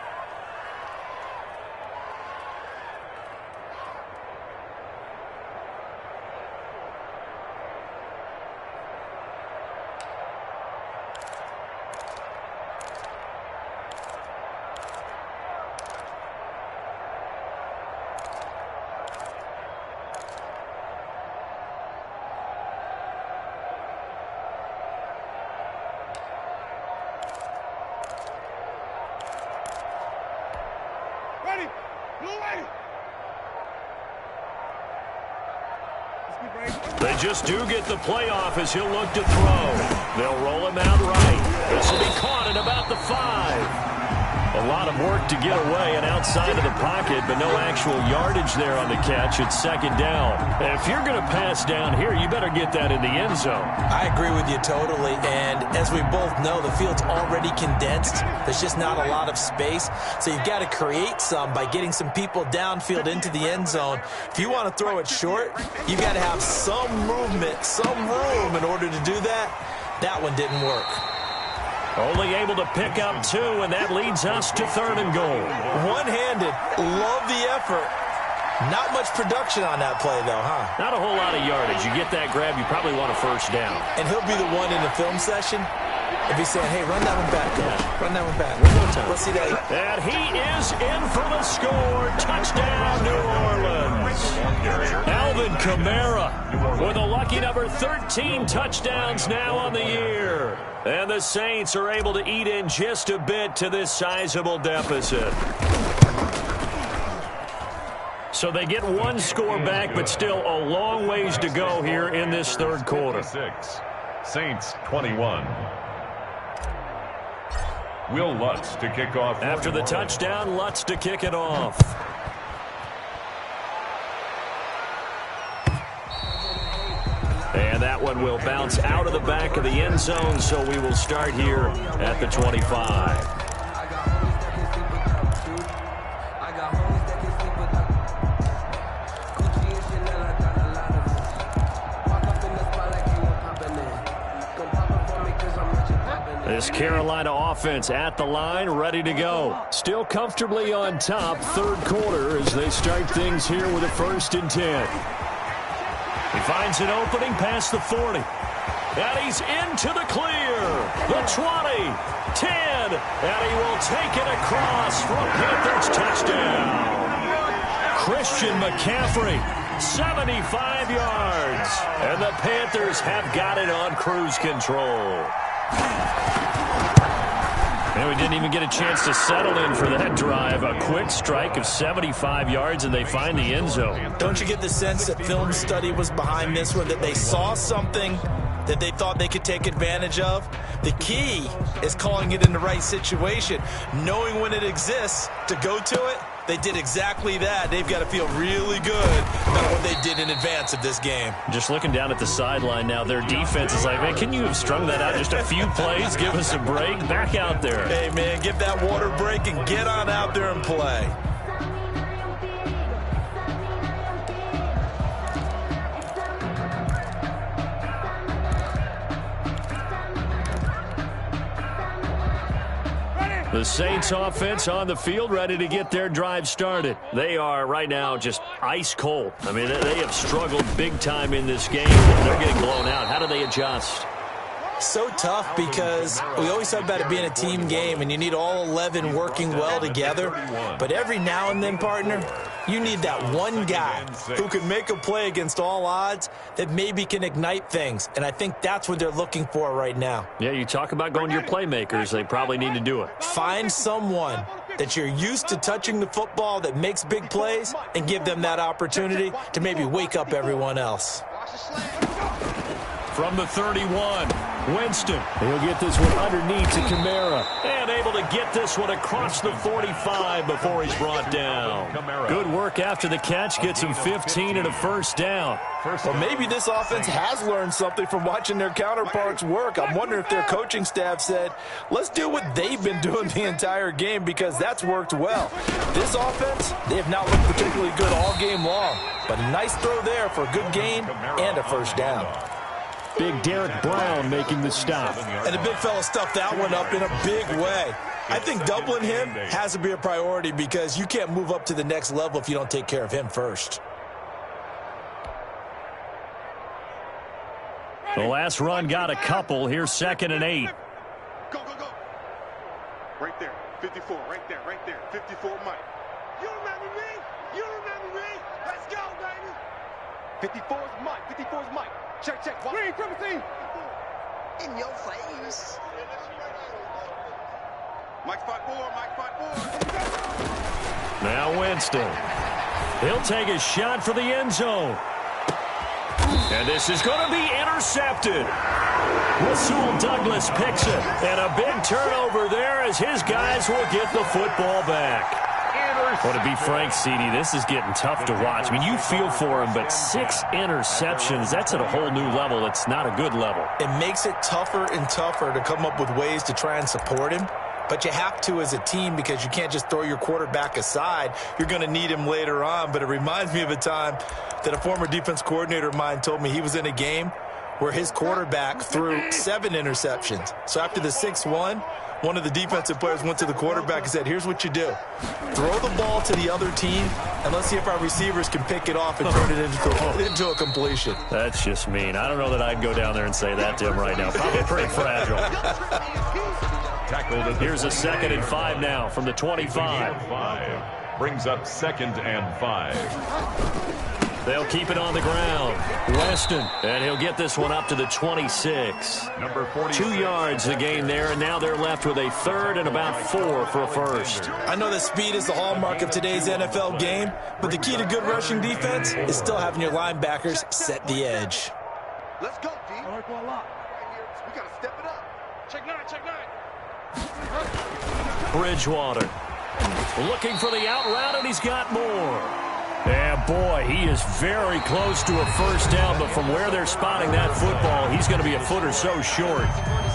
They just do get the playoff as he'll look to throw. They'll roll him out right. This will be caught at about the 5. A lot of work to get away and outside of the pocket, but no actual yardage there on the catch. It's second down. If you're going to pass down here, you better get that in the end zone. I agree with you totally, and as we both know, the field's already condensed. There's just not a lot of space, so you've got to create some by getting some people downfield into the end zone. If you want to throw it short, you've got to have some movement, some room in order to do that. That one didn't work. Only able to pick up 2, and that leads us to 3rd and goal. One-handed. Love the effort. Not much production on that play, though, huh? Not a whole lot of yardage. You get that grab, you probably want a first down. And he'll be the one in the film session if he's saying, hey, run that one back, coach. Run that one back. One more time. Let's see that. And he is in for the score. Touchdown, New Orleans. Alvin Kamara with a lucky number 13 touchdowns now on the year. And the Saints are able to eat in just a bit to this sizable deficit. So they get one score back, but still a long ways to go here in this third quarter. Saints 21. Will Lutz to kick off. After the touchdown, Lutz to kick it off. And that one will bounce out of the back of the end zone, so we will start here at the 25. This Carolina offense at the line, ready to go. Still comfortably on top, third quarter as they start things here with a 1st and 10. He finds an opening past the 40. And he's into the clear. The 20, 10, and he will take it across for a Panthers touchdown. Christian McCaffrey, 75 yards. And the Panthers have got it on cruise control. And we didn't even get a chance to settle in for that drive. A quick strike of 75 yards, and they find the end zone. Don't you get the sense that film study was behind this one, that they saw something that they thought they could take advantage of? The key is calling it in the right situation, knowing when it exists to go to it. They did exactly that. They've got to feel really good about what they did in advance of this game. Just looking down at the sideline now, their defense is like, man, can you have strung that out just a few plays? Give us a break. Back out there. Hey, man, give that water break and get on out there and play. The Saints offense on the field, ready to get their drive started. They are right now just ice cold. I mean, they have struggled big time in this game. They're getting blown out. How do they adjust? So tough because we always talk about it being a team game and you need all 11 working well together. But every now and then, partner, you need that one guy who can make a play against all odds that maybe can ignite things. And I think that's what they're looking for right now. Yeah, you talk about going to your playmakers. They probably need to do it. Find someone that you're used to touching the football that makes big plays and give them that opportunity to maybe wake up everyone else. From the 31, Winston. He'll get this one underneath to Kamara. And able to get this one across the 45 before he's brought down. Good work after the catch. Gets him 15 and a first down. Well, maybe this offense has learned something from watching their counterparts work. I'm wondering if their coaching staff said, let's do what they've been doing the entire game, because that's worked well. This offense, they have not looked particularly good all game long. But a nice throw there for a good gain and a first down. Big Derek Brown making the stop. And the big fella stuffed that one up in a big way. I think doubling him has to be a priority, because you can't move up to the next level if you don't take care of him first. The last run got a couple. Here's 2nd and 8. Go, go, go. Right there. 54. Right there. Right there. 54, Mike. You remember me? You remember me? Let's go, baby. 54 is Mike. 54 is Mike. Check, check. Green, triple team. In your face. Mike spot 4. Mike spot 4. Now Winston. He'll take a shot for the end zone. And this is going to be intercepted. Rasul Douglas picks it. And a big turnover there as his guys will get the football back. Well, to be frank, CD, this is getting tough to watch. I mean, you feel for him, but 6 interceptions, that's at a whole new level. It's not a good level. It makes it tougher and tougher to come up with ways to try and support him. But you have to as a team, because you can't just throw your quarterback aside. You're going to need him later on. But it reminds me of a time that a former defense coordinator of mine told me he was in a game where his quarterback threw 7 interceptions. So after the 6th one of the defensive players went to the quarterback and said, here's what you do. Throw the ball to the other team, and let's see if our receivers can pick it off and turn it into a completion. That's just mean. I don't know that I'd go down there and say that to him right now. Probably pretty fragile. Here's a 2nd and 5 now from the 25. Brings up 2nd and 5. They'll keep it on the ground. Weston, and he'll get this one up to the 26. Number 46. 2 yards the gain there, and now they're left with a 3rd and about 4 for a first. I know that speed is the hallmark of today's NFL game, but the key to good rushing defense is still having your linebackers set the edge. Let's go, D. All right, ball up. We got to step it up. Check 9, check 9. Bridgewater looking for the out route, and he's got more. And boy, he is very close to a first down, but from where they're spotting that football, he's going to be a foot or so short.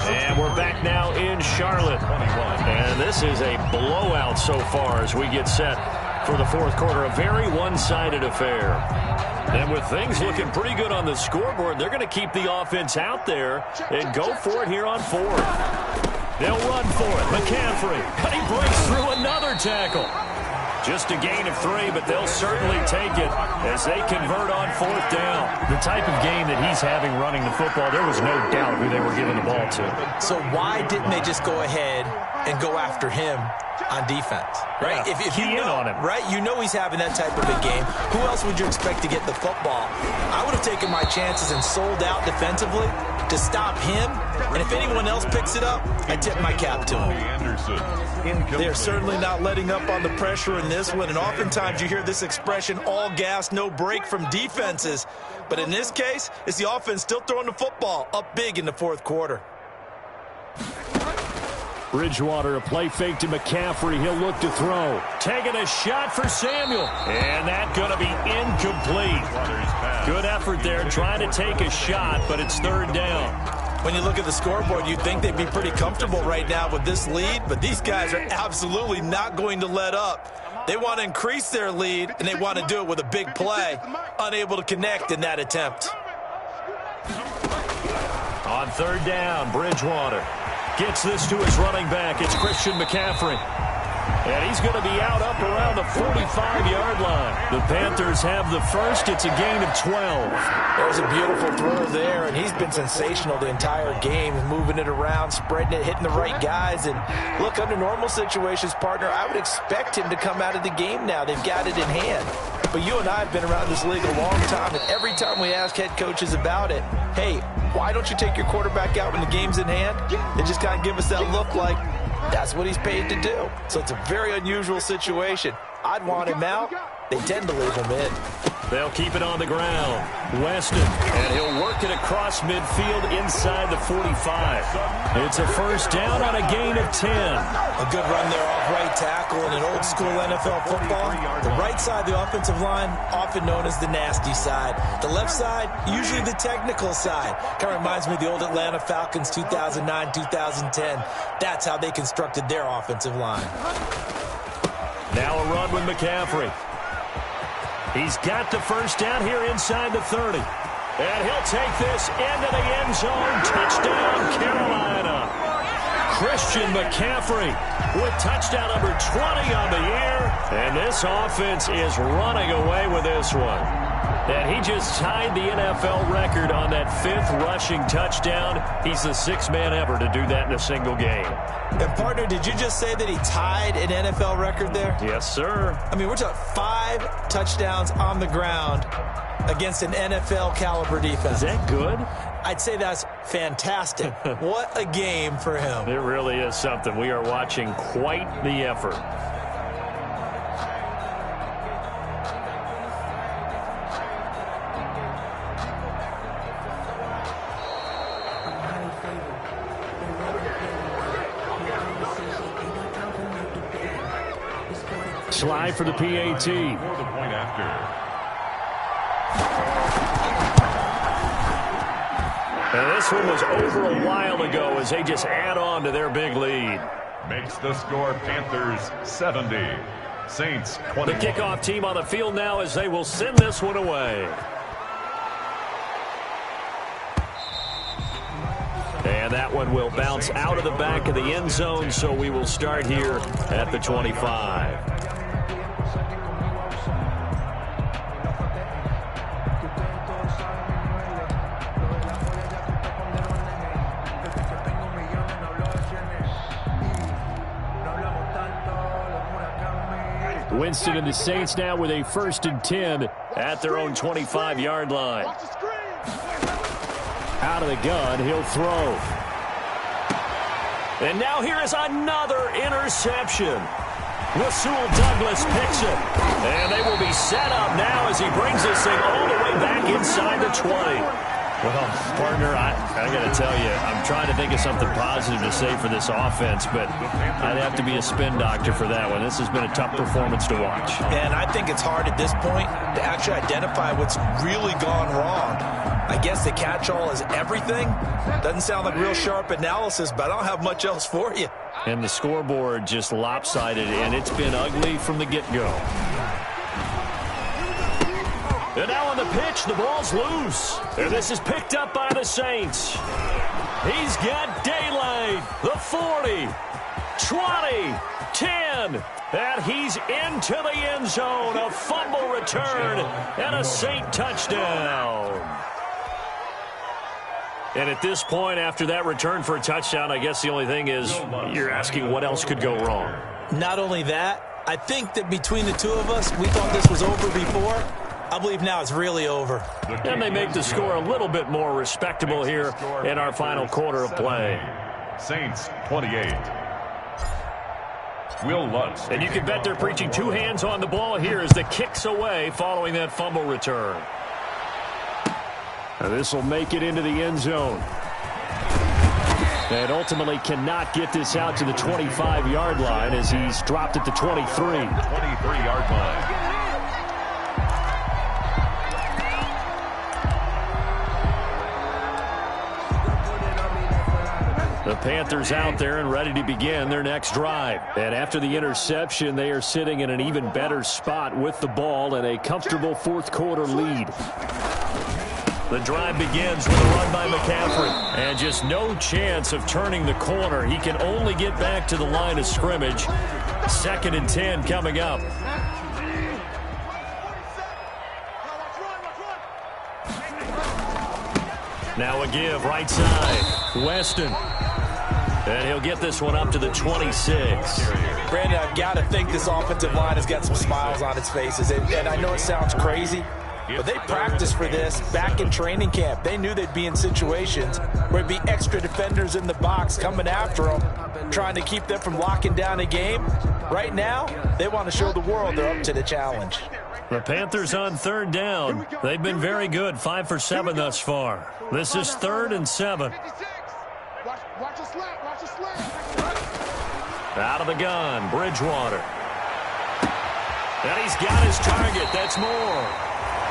And we're back now in Charlotte. And this is a blowout so far as we get set for the 4th quarter. A very one-sided affair. And with things looking pretty good on the scoreboard, they're going to keep the offense out there and go for it here on 4th. They'll run for it. McCaffrey, and he breaks through another tackle. Just a gain of 3, but they'll certainly take it as they convert on 4th down. The type of game that he's having running the football, there was no doubt who they were giving the ball to. So why didn't they just go ahead and go after him on defense? Right? Yeah, if you know, on him. right? You know he's having that type of a game. Who else would you expect to get the football? I would have taken my chances and sold out defensively to stop him. And if anyone else picks it up, I tip my cap to him. They're certainly not letting up on the pressure in this one. And oftentimes you hear this expression, all gas, no break from defenses. But in this case, it's the offense still throwing the football up big in the 4th quarter. Bridgewater, a play fake to McCaffrey. He'll look to throw. Taking a shot for Samuel. And that's going to be incomplete. Good effort there, trying to take a shot, but it's 3rd down. When you look at the scoreboard, you'd think they'd be pretty comfortable right now with this lead, but these guys are absolutely not going to let up. They want to increase their lead, and they want to do it with a big play. Unable to connect in that attempt. On 3rd down, Bridgewater gets this to his running back. It's Christian McCaffrey. And he's going to be out up around the 45-yard line. The Panthers have the first. It's a gain of 12. There's a beautiful throw there, and he's been sensational the entire game, moving it around, spreading it, hitting the right guys. And look, under normal situations, partner, I would expect him to come out of the game now. They've got it in hand. But you and I have been around this league a long time, and every time we ask head coaches about it, hey, why don't you take your quarterback out when the game's in hand? They just kind of give us that look like, that's what he's paid to do. So it's a very unusual situation. I'd want him out. They tend to leave him in. They'll keep it on the ground. Weston, and he'll work it across midfield inside the 45. It's a first down on a gain of 10. A good run there off right tackle in an old-school NFL football. The right side of the offensive line, often known as the nasty side. The left side, usually the technical side. Kind of reminds me of the old Atlanta Falcons 2009-2010. That's how they constructed their offensive line. Now a run with McCaffrey. He's got the first down here inside the 30. And he'll take this into the end zone. Touchdown, Carolina. Christian McCaffrey with touchdown number 20 on the year. And this offense is running away with this one. And he just tied the NFL record on that 5th rushing touchdown. He's the 6th man ever to do that in a single game. And, partner, did you just say that he tied an NFL record there? Yes, sir. I mean, we're talking 5 touchdowns on the ground against an NFL-caliber defense. Is that good? I'd say that's fantastic. What a game for him. It really is something. We are watching quite the effort. Slide for the PAT. For the point after. And this one was over a while ago as they just add on to their big lead. Makes the score Panthers 70. Saints 20. The kickoff team on the field now as they will send this one away. And that one will bounce out of the back of the end zone, so we will start here at the 25. Winston and the Saints now with a 1st and 10 at their own 25-yard line. Out of the gun, he'll throw. And now here is another interception. Rasul Douglas picks it. And they will be set up now as he brings this thing all the way back inside the 20. Well, partner, I got to tell you, I'm trying to think of something positive to say for this offense, but I'd have to be a spin doctor for that one. This has been a tough performance to watch. And I think it's hard at this point to actually identify what's really gone wrong. I guess the catch-all is everything. Doesn't sound like real sharp analysis, but I don't have much else for you. And the scoreboard just lopsided, and it's been ugly from the get-go. And now on the pitch, the ball's loose. And this is picked up by the Saints. He's got daylight. The 40, 20, 10. And he's into the end zone. A fumble return and a Saint touchdown. And at this point, after that return for a touchdown, I guess the only thing is you're asking what else could go wrong. Not only that, I think that between the two of us, we thought this was over before. I believe now it's really over. And they make the score a little bit more respectable here in our final quarter of play. Saints 28. Will Lutz. And you can bet they're preaching 2 hands on the ball here as the kick's away following that fumble return. Now this will make it into the end zone. And ultimately cannot get this out to the 25-yard line as he's dropped at the 23. 23-yard line. The Panthers out there and ready to begin their next drive. And after the interception, they are sitting in an even better spot with the ball and a comfortable 4th quarter lead. The drive begins with a run by McCaffrey. And just no chance of turning the corner. He can only get back to the line of scrimmage. 2nd and 10 coming up. Now a give right side. Weston. And he'll get this one up to the 26. Brandon, I've got to think this offensive line has got some smiles on its faces. And I know it sounds crazy, but they practiced for this back in training camp. They knew they'd be in situations where it'd be extra defenders in the box coming after them, trying to keep them from locking down a game. Right now, they want to show the world they're up to the challenge. The Panthers on third down. They've been very good, 5 for 7 thus far. This is 3rd and 7. Watch a slant. Watch a slant. Out of the gun, Bridgewater. And he's got his target. That's Moore.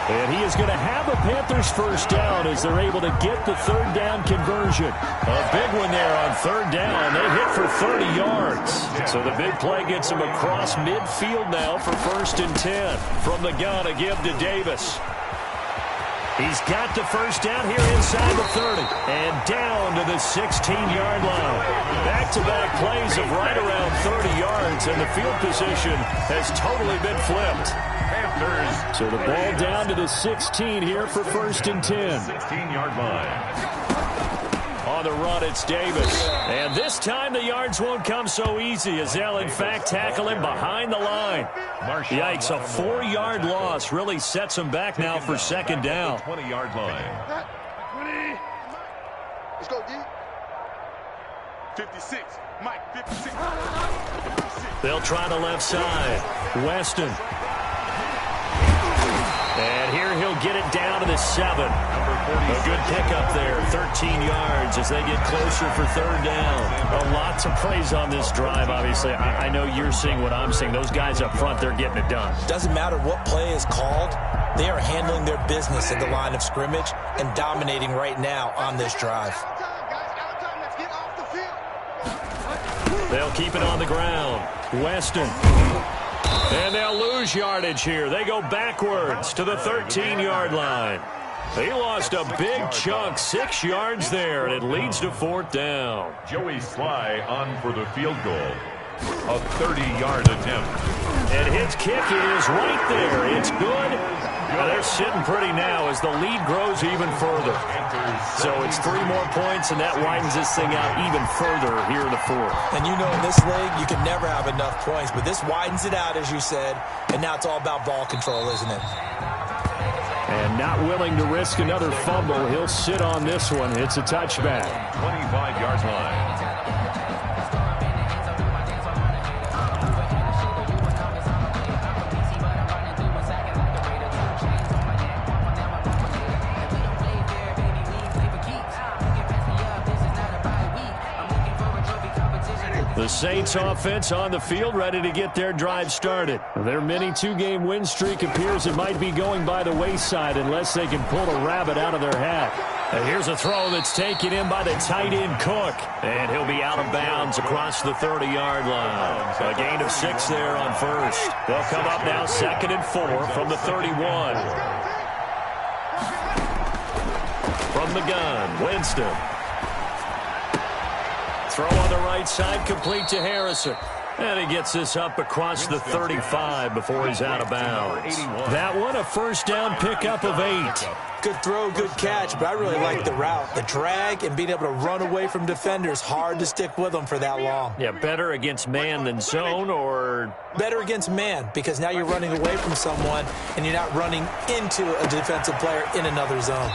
And he is going to have the Panthers first down as they're able to get the third down conversion. A big one there on third down. They hit for 30 yards. So the big play gets him across midfield now for 1st and 10. From the gun, a give to Davis. He's got the first down here inside the 30 and down to the 16-yard line. Back-to-back plays of right around 30 yards, and the field position has totally been flipped. Panthers. So the ball down to the 16 here for 1st and 10. 16-yard line. On the run, it's Davis. And this time the yards won't come so easy as they'll, in fact, tackle him behind the line. Yikes, a 4-yard loss really sets him back now for 2nd down. 20-yard line. 20. Let's go, D. 56. Mike, 56. They'll try the left side. Weston. And here he'll get it down to the 7. A good pickup there, 13 yards as they get closer for 3rd down. A lot to praise on this drive, obviously. I know you're seeing what I'm seeing. Those guys up front, they're getting it done. Doesn't matter what play is called. They are handling their business at the line of scrimmage and dominating right now on this drive. They'll keep it on the ground. Weston. And they'll lose yardage here. They go backwards to the 13-yard line. He lost a big chunk, 6 yards there, and it leads to 4th down. Joey Sly on for the field goal. A 30-yard attempt. And his kick is right there. It's good. They're sitting pretty now as the lead grows even further. So it's 3 more points, and that widens this thing out even further here in the 4th. And you know in this league, you can never have enough points, but this widens it out, as you said, and now it's all about ball control, isn't it? And not willing to risk another fumble, he'll sit on this one. It's a touchback. 25-yard line. The Saints offense on the field, ready to get their drive started. Their mini 2-game win streak appears it might be going by the wayside unless they can pull a rabbit out of their hat. And here's a throw that's taken in by the tight end Cook. And he'll be out of bounds across the 30-yard line. A gain of 6 there on 1st. They'll come up now 2nd and 4 from the 31. From the gun, Winston. Throw on the right side, complete to Harrison. And he gets this up across the 35 before he's out of bounds. That one, a 1st down pickup of 8. Good throw, good catch, but I really like the route. The drag and being able to run away from defenders, hard to stick with them for that long. Yeah, better against man than zone, or? Better against man, because now you're running away from someone and you're not running into a defensive player in another zone.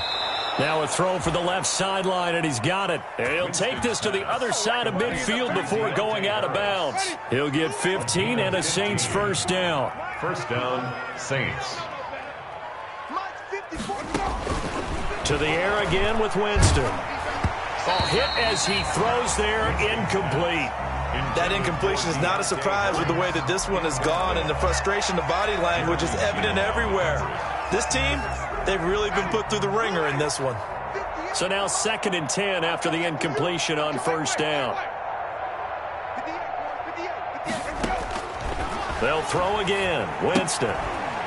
Now a throw for the left sideline, and he's got it. And he'll take this to the other side of midfield before going out of bounds. He'll get 15 and a Saints 1st down. 1st down, Saints. To the air again with Winston. Oh, hit as he throws there, incomplete. That incompletion is not a surprise with the way that this one has gone, and the frustration, the body language is evident everywhere. This team, they've really been put through the ringer in this one. So now 2nd and 10 after the incompletion on 1st down. They'll throw again. Winston.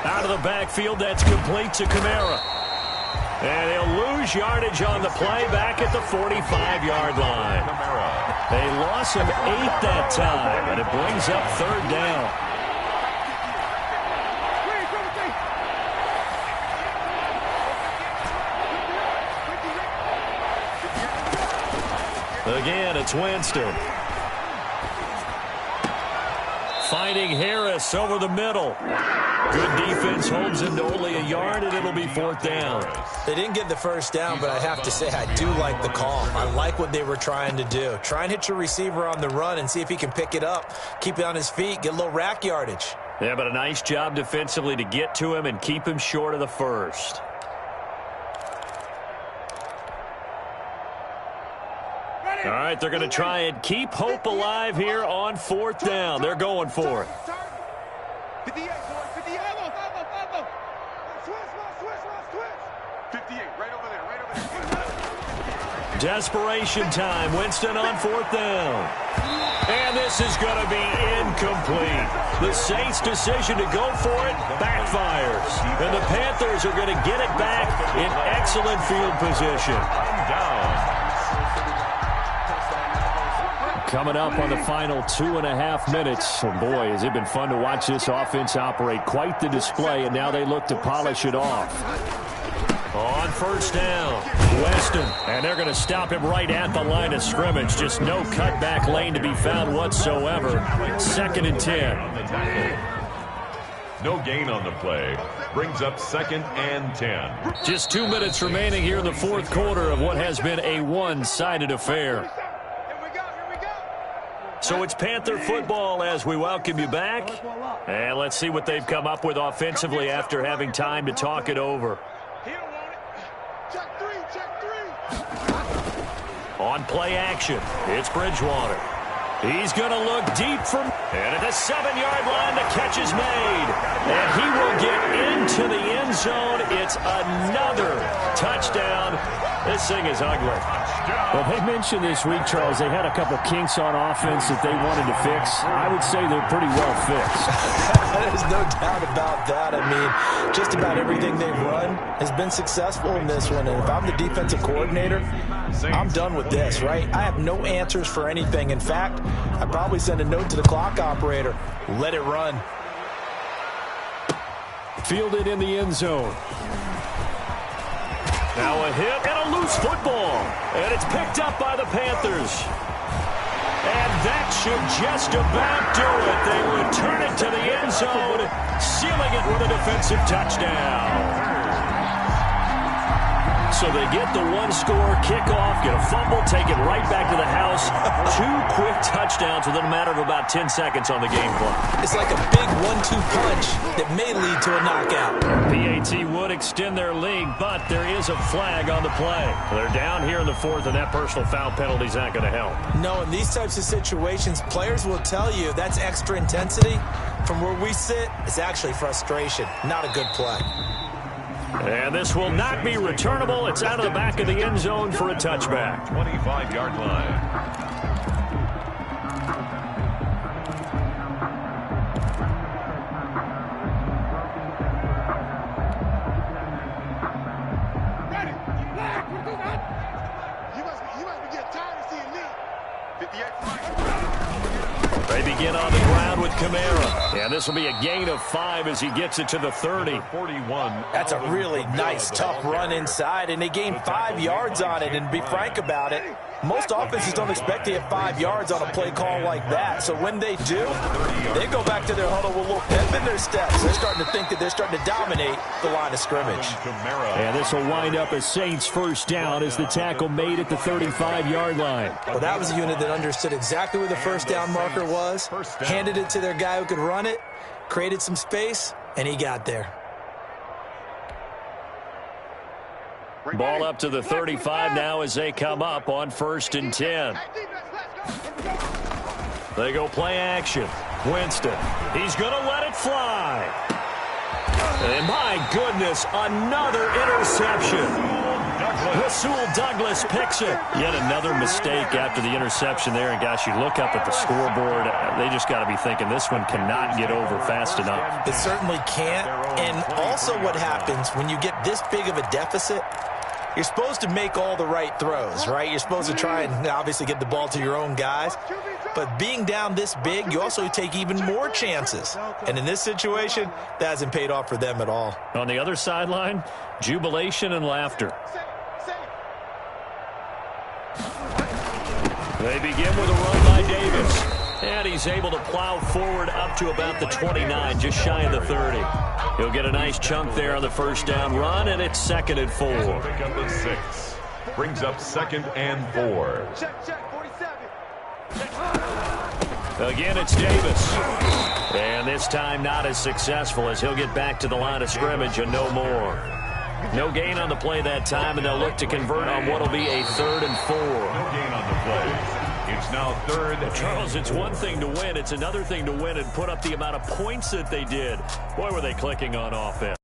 Out of the backfield, that's complete to Kamara. And he'll lose yardage on the play back at the 45-yard line. They lost him 8 that time, and it brings up 3rd down. Again, it's Winston. Finding Harris over the middle. Good defense holds him to only a yard, and it'll be 4th down. They didn't get the 1st down, but I have to say I do like the call. I like what they were trying to do. Try and hit your receiver on the run and see if he can pick it up. Keep it on his feet, get a little rack yardage. Yeah, but a nice job defensively to get to him and keep him short of the first. All right, they're going to try and keep hope alive here on 4th down. They're going for it. 58, boys, 58. 58, right over there, right over there. Desperation time. Winston on 4th down. And this is going to be incomplete. The Saints' decision to go for it backfires. And the Panthers are going to get it back in excellent field position. Down. Coming up on the final 2.5 minutes. And boy, has it been fun to watch this offense operate. Quite the display, and now they look to polish it off. On 1st down, Weston. And they're going to stop him right at the line of scrimmage. Just no cutback lane to be found whatsoever. 2nd and 10. No gain on the play. Brings up 2nd and 10. Just 2 minutes remaining here in the 4th quarter of what has been a one-sided affair. So it's Panther football as we welcome you back. And let's see what they've come up with offensively after having time to talk it over. Check three. On play action, it's Bridgewater. He's going to look deep from... And at the 7-yard line, the catch is made. And he will get into the end zone. It's another touchdown. This thing is ugly. Well, they mentioned this week, Charles, they had a couple kinks on offense that they wanted to fix. I would say they're pretty well fixed. There's no doubt about that. I mean, just about everything they've run has been successful in this one. And if I'm the defensive coordinator, I'm done with this, right? I have no answers for anything. In fact, I'd probably send a note to the clock operator. Let it run. Fielded in the end zone. Now a hit and a loose football. And it's picked up by the Panthers. And that should just about do it. They return it to the end zone, sealing it with a defensive touchdown. So they get the one-score kickoff, get a fumble, take it right back to the house. 2 quick touchdowns within a matter of about 10 seconds on the game clock. It's like a big 1-2 punch that may lead to a knockout. PAT would extend their lead, but there is a flag on the play. They're down here in the 4th, and that personal foul penalty is not going to help. No, in these types of situations, players will tell you that's extra intensity. From where we sit, it's actually frustration, not a good play. And this will not be returnable. It's out of the back of the end zone for a touchback. 25-yard line. They begin on the ground with Kamara. And this will be a gain of 5 as he gets it to the 30. 41. That's a really nice, tough run inside, and they gained 5 yards on it. And to be frank about it, most offenses don't expect to get 5 yards on a play call like that. So when they do, they go back to their huddle with a little pep in their steps. They're starting to think that they're starting to dominate the line of scrimmage. And this will wind up as Saints 1st down as the tackle made at the 35-yard line. Well, that was a unit that understood exactly where the 1st down marker was, handed it to their guy who could run it, created some space, and he got there. Ball up to the 35 now as they come up on 1st and 10. They go play action. Winston, he's going to let it fly. And my goodness, another interception. Rasul Douglas picks it. Yet another mistake after the interception there. And gosh, you look up at the scoreboard, they just got to be thinking this one cannot get over fast enough. It certainly can't. And also what happens when you get this big of a deficit, you're supposed to make all the right throws, right? You're supposed to try and obviously get the ball to your own guys. But being down this big, you also take even more chances. And in this situation, that hasn't paid off for them at all. On the other sideline, jubilation and laughter. They begin with a run by Davis. And he's able to plow forward up to about the 29, just shy of the 30. He'll get a nice chunk there on the 1st down run, and it's 2nd and 4. Pick up the 6. Brings up 2nd and 4. Check, 47. Again, it's Davis. And this time not as successful as he'll get back to the line of scrimmage and no more. No gain on the play that time, and they'll look to convert on what will be a 3rd and 4. No gain on the play. It's now 3rd. Charles, it's one thing to win. It's another thing to win and put up the amount of points that they did. Boy, were they clicking on offense.